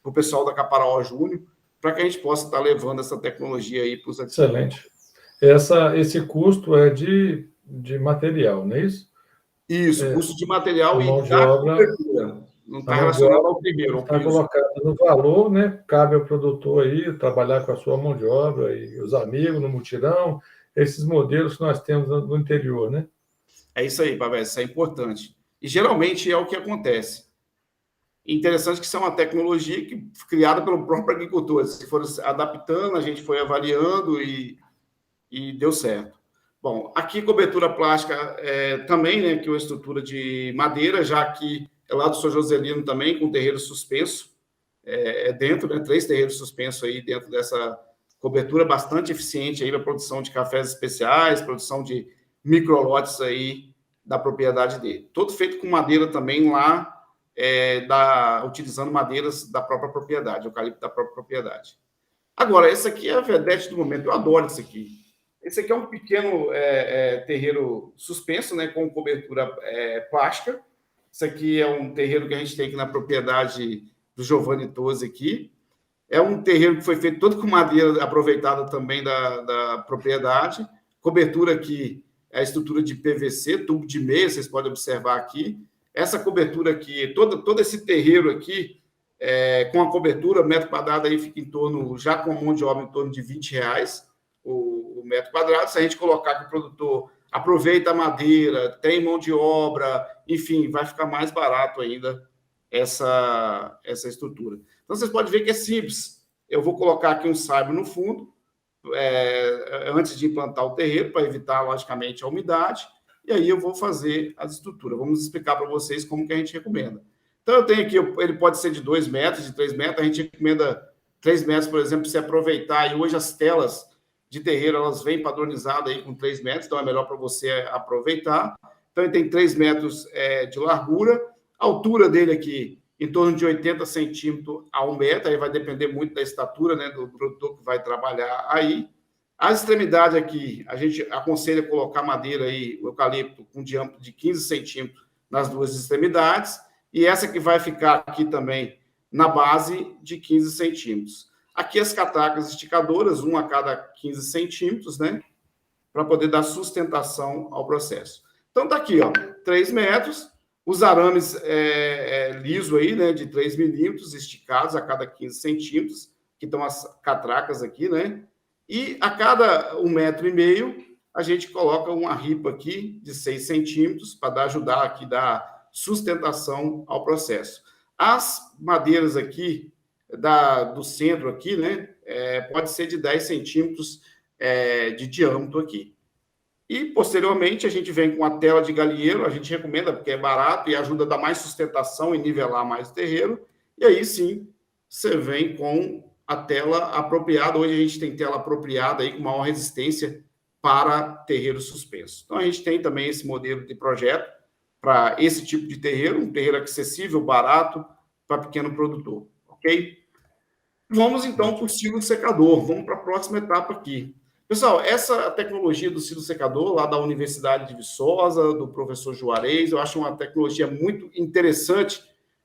para o pessoal da Caparaó Júnior, para que a gente possa estar levando essa tecnologia aí para os agricultores. Excelente. Esse custo é de material, não é isso? Isso, custo de material e da cobertura. Não está relacionado ao primeiro. Está colocado no valor, né? Cabe ao produtor aí trabalhar com a sua mão de obra e os amigos no mutirão, esses modelos que nós temos no interior, né? É isso aí, Pavel, isso é importante. E geralmente é o que acontece. Interessante que isso é uma tecnologia criada pelo próprio agricultor. Se for adaptando, a gente foi avaliando e deu certo. Bom, aqui cobertura plástica também, né, que é uma estrutura de madeira, já que é lá do São Joselino também, com terreiro suspenso, dentro, né, 3 terreiros suspensos aí dentro dessa cobertura, bastante eficiente aí para produção de cafés especiais, produção de microlotes aí da propriedade dele. Todo feito com madeira também lá, utilizando madeiras da própria propriedade, eucalipto da própria propriedade. Agora, esse aqui é a vedete do momento, eu adoro isso aqui. Esse aqui é um pequeno terreiro suspenso, né, com cobertura plástica. Isso aqui é um terreiro que a gente tem aqui na propriedade do Giovanni Tosi aqui. É um terreiro que foi feito todo com madeira aproveitada também da propriedade. Cobertura aqui é a estrutura de PVC, tubo de meia, vocês podem observar aqui. Essa cobertura aqui, todo esse terreiro aqui, com a cobertura, metro quadrado aí fica em torno, já com mão de obra, em torno de R$20 o metro quadrado. Se a gente colocar que o produtor aproveita a madeira, tem mão de obra, enfim, vai ficar mais barato ainda essa estrutura. Então, vocês podem ver que é simples. Eu vou colocar aqui um saibro no fundo, antes de implantar o terreiro, para evitar, logicamente, a umidade, e aí eu vou fazer as estruturas. Vamos explicar para vocês como que a gente recomenda. Então, eu tenho aqui, ele pode ser de 2 metros, de 3 metros, a gente recomenda 3 metros, por exemplo, para você aproveitar, e hoje as telas de terreiro, elas vêm padronizadas aí com 3 metros, então é melhor para você aproveitar. Então, ele tem 3 metros de largura, a altura dele aqui, em torno de 80 centímetros a 1 metro, aí vai depender muito da estatura, né, do produtor que vai trabalhar aí. A extremidade aqui, a gente aconselha colocar madeira aí, o eucalipto, com diâmetro de 15 centímetros nas 2 extremidades, e essa que vai ficar aqui também na base de 15 centímetros. Aqui as catracas esticadoras, uma a cada 15 centímetros, né? Para poder dar sustentação ao processo. Então, tá aqui, ó, 3 metros, os arames liso aí, né, de 3 milímetros, esticados a cada 15 centímetros, que estão as catracas aqui, né? E a cada 1,5 metro, a gente coloca uma ripa aqui de 6 centímetros para ajudar aqui, dar sustentação ao processo. As madeiras aqui, do centro aqui, né, pode ser de 10 centímetros de diâmetro aqui. E, posteriormente, a gente vem com a tela de galinheiro, a gente recomenda porque é barato e ajuda a dar mais sustentação e nivelar mais o terreiro. E aí, sim, você vem com a tela apropriada. Hoje a gente tem tela apropriada aí com maior resistência para terreiro suspenso. Então, a gente tem também esse modelo de projeto para esse tipo de terreiro, um terreiro acessível, barato, para pequeno produtor, ok? Vamos, então, para o silo secador. Vamos para a próxima etapa aqui. Pessoal, essa tecnologia do silo secador, lá da Universidade de Viçosa, do professor Juarez, eu acho uma tecnologia muito interessante,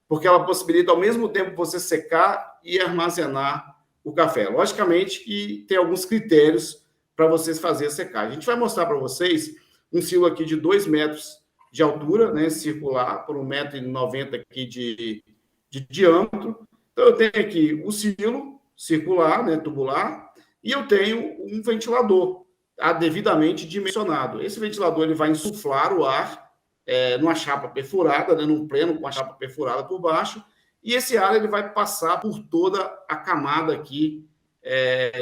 porque ela possibilita, ao mesmo tempo, você secar e armazenar o café. Logicamente que tem alguns critérios para vocês fazerem a secagem. A gente vai mostrar para vocês um silo aqui de 2 metros de altura, né, circular, por 1,90 m aqui de diâmetro. Então, eu tenho aqui o silo circular, né, tubular, e eu tenho um ventilador devidamente dimensionado. Esse ventilador ele vai insuflar o ar numa chapa perfurada, né, num pleno com a chapa perfurada por baixo, e esse ar ele vai passar por toda a camada aqui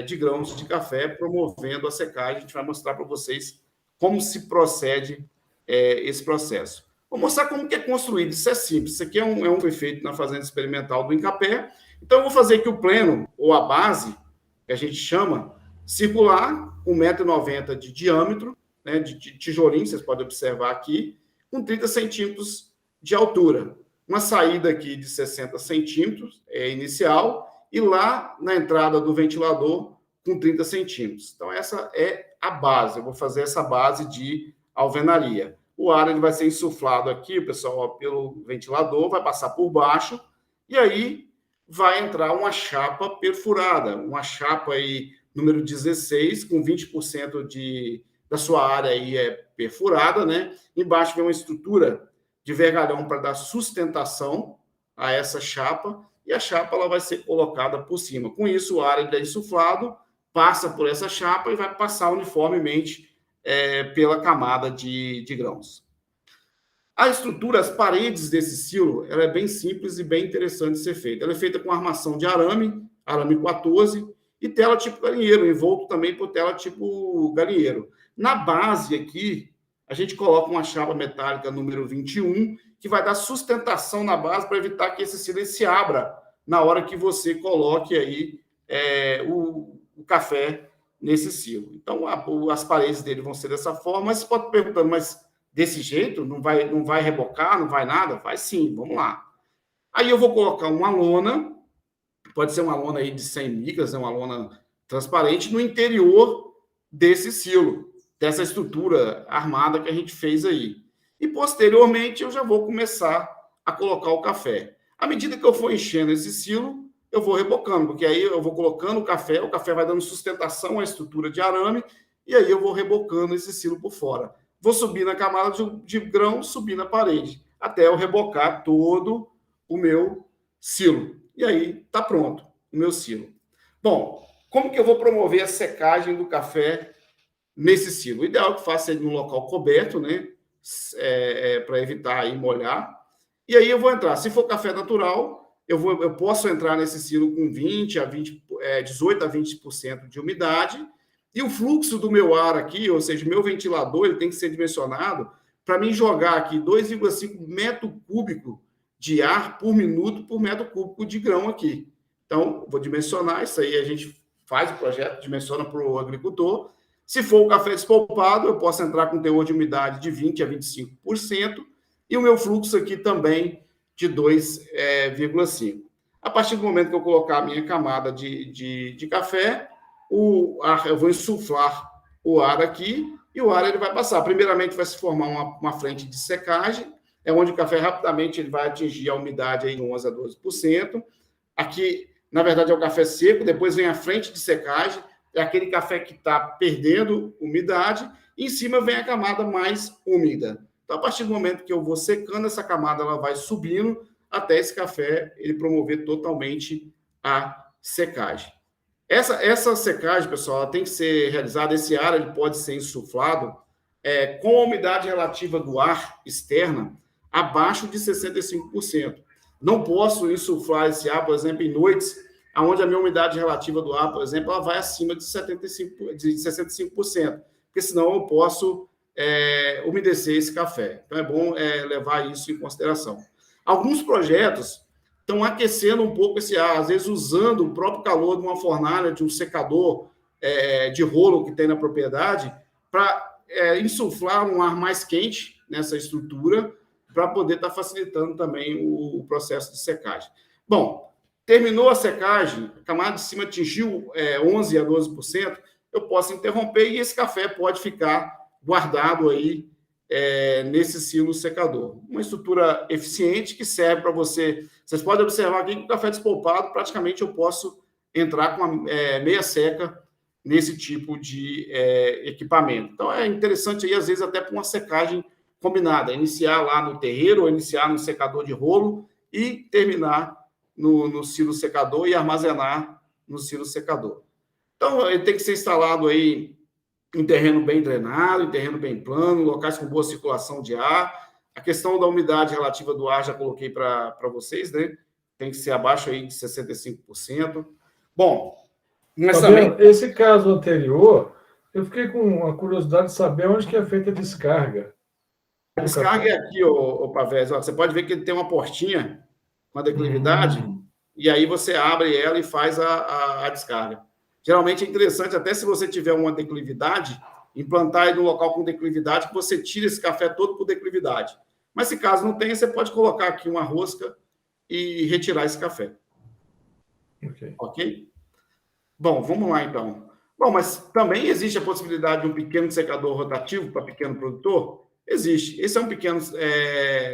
de grãos de café, promovendo a secagem. A gente vai mostrar para vocês como se procede esse processo. Vou mostrar como que é construído. Isso é simples. Isso aqui é um efeito na fazenda experimental do Incapé. Então, eu vou fazer aqui o pleno, ou a base, que a gente chama, circular, 1,90 m de diâmetro, né, de tijolinho, vocês podem observar aqui, com 30 centímetros de altura. Uma saída aqui de 60 centímetros, inicial, e lá na entrada do ventilador, com 30 centímetros. Então, essa é a base. Eu vou fazer essa base de alvenaria. O ar ele vai ser insuflado aqui, pessoal, pelo ventilador, vai passar por baixo, e aí vai entrar uma chapa perfurada, uma chapa aí, número 16, com 20% da sua área aí perfurada, né? Embaixo vem uma estrutura de vergalhão para dar sustentação a essa chapa, e a chapa ela vai ser colocada por cima. Com isso, o ar ele é insuflado, passa por essa chapa e vai passar uniformemente pela camada de grãos. A estrutura, as paredes desse silo, ela é bem simples e bem interessante de ser feita. Ela é feita com armação de arame 14, e tela tipo galinheiro, envolto também por tela tipo galinheiro. Na base aqui, a gente coloca uma chapa metálica número 21, que vai dar sustentação na base para evitar que esse silo se abra na hora que você coloque aí o café nesse silo. Então, as paredes dele vão ser dessa forma, mas você pode estar perguntando, mas desse jeito? Não vai rebocar, não vai nada? Vai sim, vamos lá. Aí eu vou colocar uma lona, pode ser uma lona aí de 100 micras, uma lona transparente, no interior desse silo, dessa estrutura armada que a gente fez aí. E, posteriormente, eu já vou começar a colocar o café. À medida que eu for enchendo esse silo, eu vou rebocando, porque aí eu vou colocando o café vai dando sustentação à estrutura de arame, e aí eu vou rebocando esse silo por fora. Vou subir na camada de grão, subir na parede, até eu rebocar todo o meu silo. E aí está pronto o meu silo. Bom, como que eu vou promover a secagem do café nesse silo? O ideal é que faça ele num local coberto, né? Para evitar aí molhar. E aí eu vou entrar. Se for café natural, eu posso entrar nesse silo com 18 a 20% de umidade. E o fluxo do meu ar aqui, ou seja, o meu ventilador, ele tem que ser dimensionado para mim jogar aqui 2,5 metro cúbico de ar por minuto por metro cúbico de grão aqui. Então, vou dimensionar isso aí, a gente faz o projeto, dimensiona para o agricultor. Se for o café despolpado, eu posso entrar com teor de umidade de 20 a 25%, e o meu fluxo aqui também de 2,5. A partir do momento que eu colocar a minha camada de café, eu vou insuflar o ar aqui, e o ar ele vai passar. Primeiramente, vai se formar uma frente de secagem, é onde o café rapidamente ele vai atingir a umidade aí de 11 a 12%. Aqui, na verdade, é o café seco, depois vem a frente de secagem, é aquele café que está perdendo umidade, e em cima vem a camada mais úmida. Então, a partir do momento que eu vou secando, essa camada ela vai subindo até esse café ele promover totalmente a secagem. Essa secagem, pessoal, ela tem que ser realizada, esse ar ele pode ser insuflado com a umidade relativa do ar externa abaixo de 65%. Não posso insuflar esse ar, por exemplo, em noites onde a minha umidade relativa do ar, por exemplo, ela vai acima de 65%, porque senão eu posso umedecer esse café. Então, é bom levar isso em consideração. Alguns projetos estão aquecendo um pouco esse ar, às vezes usando o próprio calor de uma fornalha, de um secador de rolo que tem na propriedade, para insuflar um ar mais quente nessa estrutura, para poder estar facilitando também o processo de secagem. Bom, terminou a secagem, a camada de cima atingiu 11 a 12%, eu posso interromper e esse café pode ficar guardado aí nesse silo secador. Uma estrutura eficiente que serve para você. Vocês podem observar aqui que o café despolpado, praticamente eu posso entrar com a meia seca nesse tipo de equipamento. Então, é interessante aí, às vezes, até para uma secagem combinada, iniciar lá no terreiro ou iniciar no secador de rolo e terminar no silo secador e armazenar no silo secador. Então, ele tem que ser instalado aí em terreno bem drenado, em terreno bem plano, locais com boa circulação de ar. A questão da umidade relativa do ar já coloquei para vocês, né? Tem que ser abaixo aí de 65%. Bom, mas também... Esse caso anterior, eu fiquei com a curiosidade de saber onde que é feita a descarga. A descarga é aqui, Pavés. Você pode ver que ele tem uma portinha com a declividade, e aí você abre ela e faz a descarga. Geralmente é interessante, até se você tiver uma declividade, implantar ele no local com declividade, que você tira esse café todo por declividade. Mas se caso não tenha, você pode colocar aqui uma rosca e retirar esse café. Ok? Bom, vamos lá então. Bom, mas também existe a possibilidade de um pequeno secador rotativo para pequeno produtor? Existe. Esse é um pequeno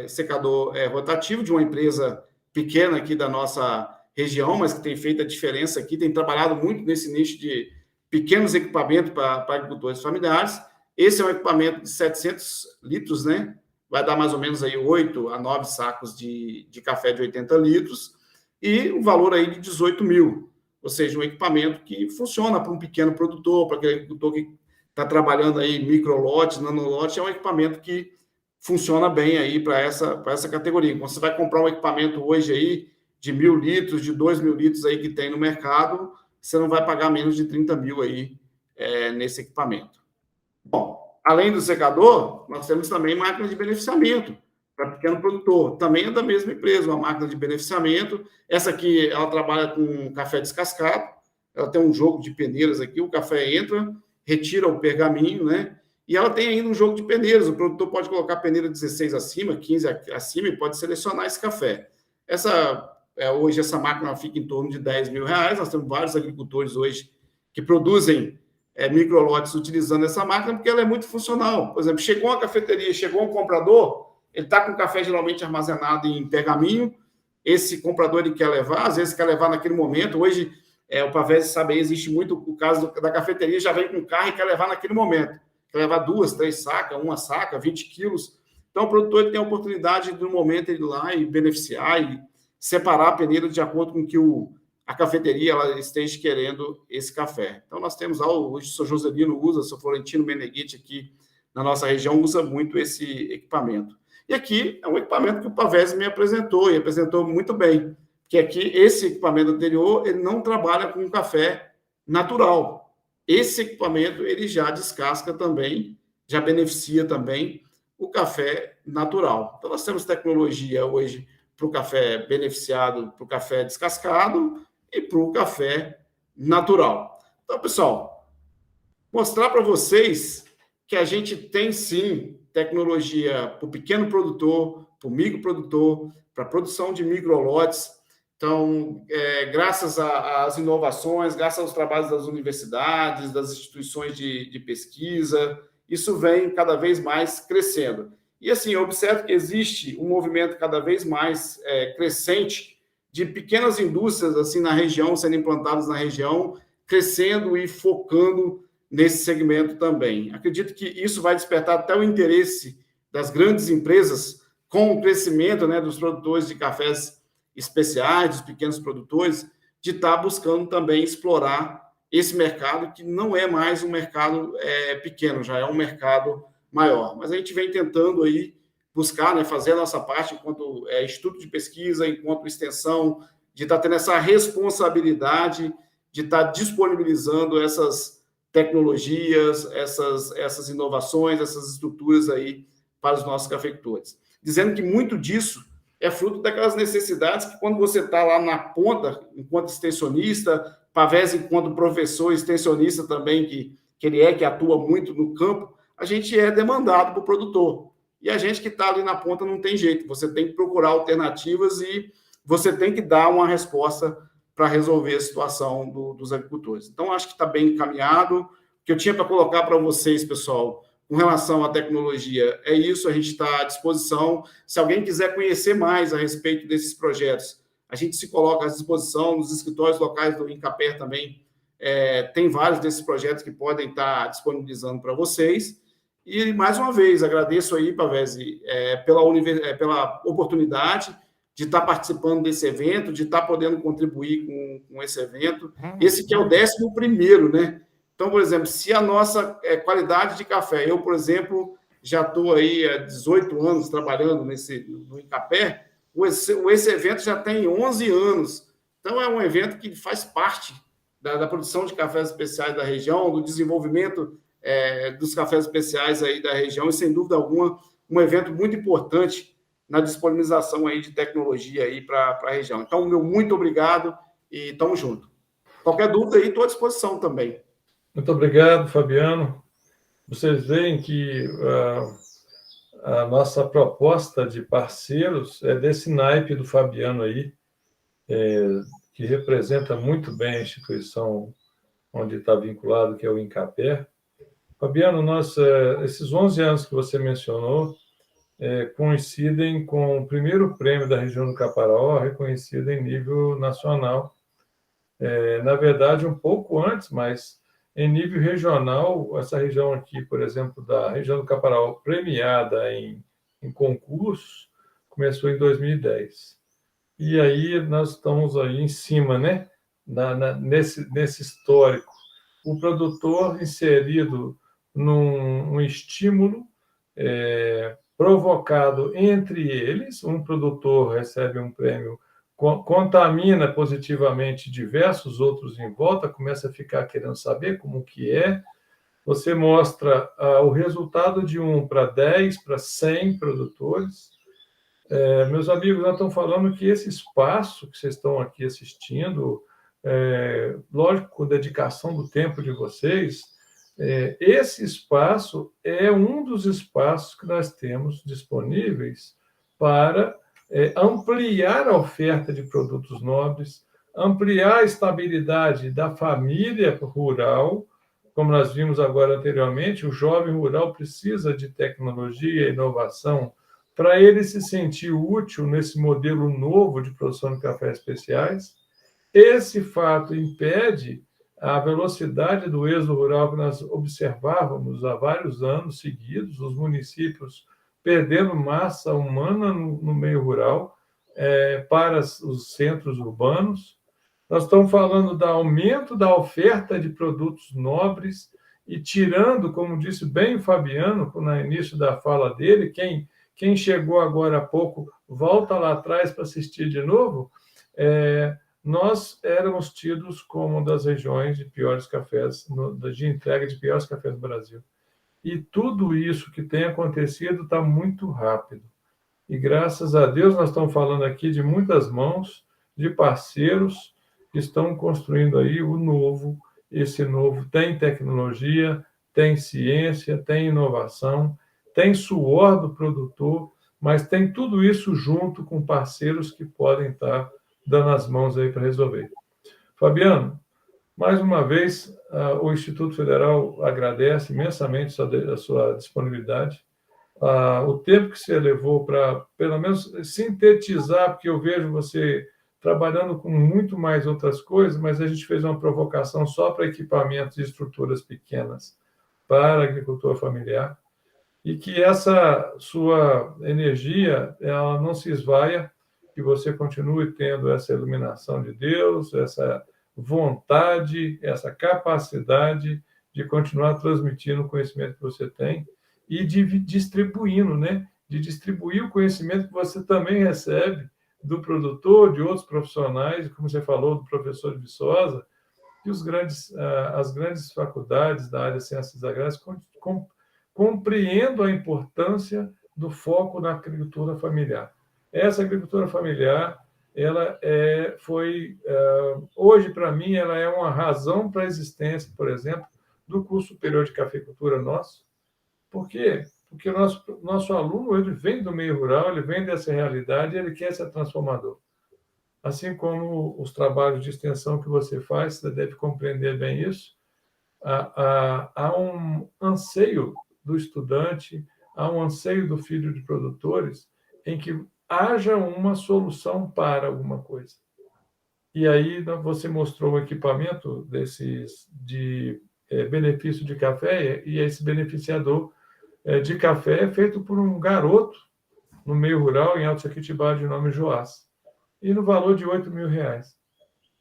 secador rotativo de uma empresa pequena aqui da nossa região, mas que tem feito a diferença aqui, tem trabalhado muito nesse nicho de pequenos equipamentos para agricultores familiares. Esse é um equipamento de 700 litros, né? Vai dar mais ou menos aí 8 a 9 sacos de café de 80 litros e um valor aí de 18 mil, ou seja, um equipamento que funciona para um pequeno produtor, para aquele agricultor que está trabalhando aí microlotes, nanolotes, é um equipamento que funciona bem aí para essa categoria. Quando você vai comprar um equipamento hoje aí de 1.000 litros, de 2.000 litros aí que tem no mercado, você não vai pagar menos de 30 mil aí nesse equipamento. Bom, além do secador, nós temos também máquina de beneficiamento para pequeno produtor. Também é da mesma empresa, uma máquina de beneficiamento. Essa aqui, ela trabalha com café descascado. Ela tem um jogo de peneiras aqui, o café entra, retira o pergaminho, né? E ela tem ainda um jogo de peneiras. O produtor pode colocar peneira 16 acima, 15 acima e pode selecionar esse café. Hoje essa máquina fica em torno de 10 mil reais. Nós temos vários agricultores hoje que produzem microlotes utilizando essa máquina porque ela é muito funcional. Por exemplo, chegou uma cafeteria, chegou um comprador, ele está com o café geralmente armazenado em pergaminho, esse comprador ele quer levar, às vezes quer levar naquele momento. Hoje, o Pavés sabe aí, existe muito o caso da cafeteria, já vem com o carro e quer levar naquele momento. Quer levar 2, 3 sacas, uma saca, 20 quilos. Então, o produtor ele tem a oportunidade de, no momento, ele ir lá e beneficiar e separar a peneira de acordo com que a cafeteria ela esteja querendo esse café. Então, nós temos lá, hoje o Sr. Joselino usa, o Sr. Florentino Meneghetti aqui na nossa região usa muito esse equipamento. E aqui é um equipamento que o Pavés me apresentou, e apresentou muito bem, que aqui, esse equipamento anterior, ele não trabalha com café natural. Esse equipamento, ele já descasca também, já beneficia também o café natural. Então, nós temos tecnologia hoje para o café beneficiado, para o café descascado e para o café natural. Então, pessoal, mostrar para vocês que a gente tem, sim, tecnologia para o pequeno produtor, para o microprodutor, para a produção de microlotes. Então, graças às inovações, graças aos trabalhos das universidades, das instituições de pesquisa, isso vem cada vez mais crescendo. E, assim, eu observo que existe um movimento cada vez mais crescente de pequenas indústrias, assim, na região, sendo implantadas na região, crescendo e focando nesse segmento também. Acredito que isso vai despertar até o interesse das grandes empresas com o crescimento, né, dos produtores de cafés especiais, dos pequenos produtores, de estar buscando também explorar esse mercado, que não é mais um mercado pequeno, já é um mercado maior. Mas a gente vem tentando aí buscar, né, fazer a nossa parte enquanto instituto de pesquisa, enquanto extensão, de estar tendo essa responsabilidade de estar disponibilizando essas tecnologias, essas inovações, essas estruturas aí para os nossos cafeicultores. Dizendo que muito disso é fruto daquelas necessidades que, quando você está lá na ponta, enquanto extensionista, Pavés, enquanto professor extensionista também, que ele que atua muito no campo, a gente é demandado para o produtor. E a gente que está ali na ponta não tem jeito, você tem que procurar alternativas e você tem que dar uma resposta para resolver a situação dos agricultores. Então, acho que está bem encaminhado. O que eu tinha para colocar para vocês, pessoal, com relação à tecnologia, é isso, a gente está à disposição. Se alguém quiser conhecer mais a respeito desses projetos, a gente se coloca à disposição nos escritórios locais do INCAPER também. Tem vários desses projetos que podem estar disponibilizando para vocês. E, mais uma vez, agradeço aí, Pavese, pela oportunidade de estar participando desse evento, de estar podendo contribuir com esse evento. Esse que é o 11º, né? Então, por exemplo, se a nossa qualidade de café, eu, por exemplo, já estou aí há 18 anos trabalhando no INCAPER, esse evento já tem 11 anos. Então, é um evento que faz parte da produção de cafés especiais da região, do desenvolvimento dos cafés especiais aí da região, e, sem dúvida alguma, um evento muito importante na disponibilização aí de tecnologia aí para a região. Então, meu muito obrigado e estamos juntos. Qualquer dúvida aí, estou à disposição também. Muito obrigado, Fabiano. Vocês veem que a nossa proposta de parceiros é desse naipe do Fabiano aí, que representa muito bem a instituição onde está vinculado, que é o INCAPER. Fabiano, esses 11 anos que você mencionou coincidem com o primeiro prêmio da região do Caparaó, reconhecido em nível nacional. Na verdade, um pouco antes, mas em nível regional, essa região aqui, por exemplo, da região do Caparaó, premiada em concursos, começou em 2010. E aí nós estamos aí em cima, né? Nesse histórico. O produtor inserido num estímulo provocado entre eles, um produtor recebe um prêmio, contamina positivamente diversos outros em volta, começa a ficar querendo saber como que é. Você mostra o resultado de 1 para 10, para 100 produtores. Meus amigos, nós estamos falando que esse espaço que vocês estão aqui assistindo, lógico, com dedicação do tempo de vocês, esse espaço é um dos espaços que nós temos disponíveis para ampliar a oferta de produtos nobres, ampliar a estabilidade da família rural. Como nós vimos agora anteriormente, o jovem rural precisa de tecnologia e inovação para ele se sentir útil nesse modelo novo de produção de cafés especiais. Esse fato impede a velocidade do êxodo rural que nós observávamos há vários anos seguidos, os municípios perdendo massa humana no meio rural para os centros urbanos. Nós estamos falando do aumento da oferta de produtos nobres e tirando, como disse bem o Fabiano no início da fala dele, quem chegou agora há pouco, volta lá atrás para assistir de novo, nós éramos tidos como uma das regiões de piores cafés, de entrega de piores cafés do Brasil. E tudo isso que tem acontecido está muito rápido. E, graças a Deus, nós estamos falando aqui de muitas mãos, de parceiros que estão construindo aí o novo. Esse novo tem tecnologia, tem ciência, tem inovação, tem suor do produtor, mas tem tudo isso junto com parceiros que podem estar dando as mãos aí para resolver. Fabiano, mais uma vez, o Instituto Federal agradece imensamente a sua disponibilidade. o tempo que você levou para, pelo menos, sintetizar, porque eu vejo você trabalhando com muito mais outras coisas, mas a gente fez uma provocação só para equipamentos e estruturas pequenas para a agricultura familiar, e que essa sua energia ela não se esvaia, que você continue tendo essa iluminação de Deus, essa vontade, essa capacidade de continuar transmitindo o conhecimento que você tem e de distribuindo, né? De distribuir o conhecimento que você também recebe do produtor, de outros profissionais, como você falou, do professor de Viçosa, que as grandes faculdades da área de ciências agrárias compreendam a importância do foco na agricultura familiar. Essa agricultura familiar, ela hoje, para mim, ela é uma razão para a existência, por exemplo, do curso superior de cafeicultura nosso. Por quê? Porque o nosso aluno ele vem do meio rural, ele vem dessa realidade e ele quer ser transformador. Assim como os trabalhos de extensão que você faz, você deve compreender bem isso, há um anseio do estudante, há um anseio do filho de produtores em que haja uma solução para alguma coisa. E aí você mostrou o equipamento de benefício de café, e esse beneficiador de café é feito por um garoto no meio rural, em Alto Sequitibá, de nome Joás, e no valor de R$8.000,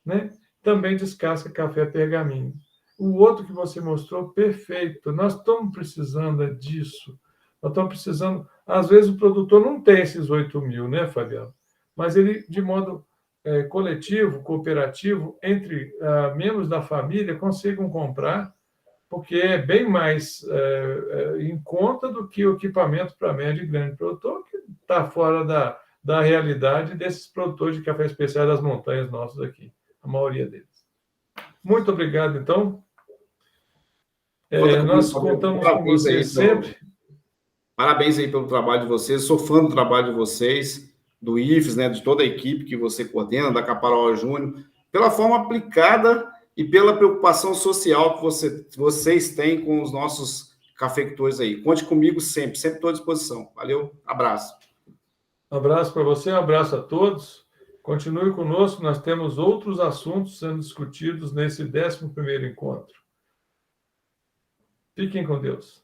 né? Também descasca café pergaminho. O outro que você mostrou, perfeito. Nós estamos precisando disso. Nós estamos precisando... Às vezes o produtor não tem esses 8.000, né, Fabiano? Mas ele, de modo coletivo, cooperativo, entre membros da família, consigam comprar, porque é bem mais em conta do que o equipamento para médio e grande produtor, que está fora da realidade desses produtores de café especial das montanhas nossos aqui, a maioria deles. Muito obrigado, então. Nós contamos com vocês sempre. Parabéns aí pelo trabalho de vocês. Sou fã do trabalho de vocês, do IFES, né, de toda a equipe que você coordena, da Caparoa Júnior, pela forma aplicada e pela preocupação social que vocês têm com os nossos cafeicultores aí. Conte comigo sempre estou à disposição. Valeu, abraço. Um abraço para você, um abraço a todos. Continue conosco, nós temos outros assuntos sendo discutidos nesse 11º encontro. Fiquem com Deus.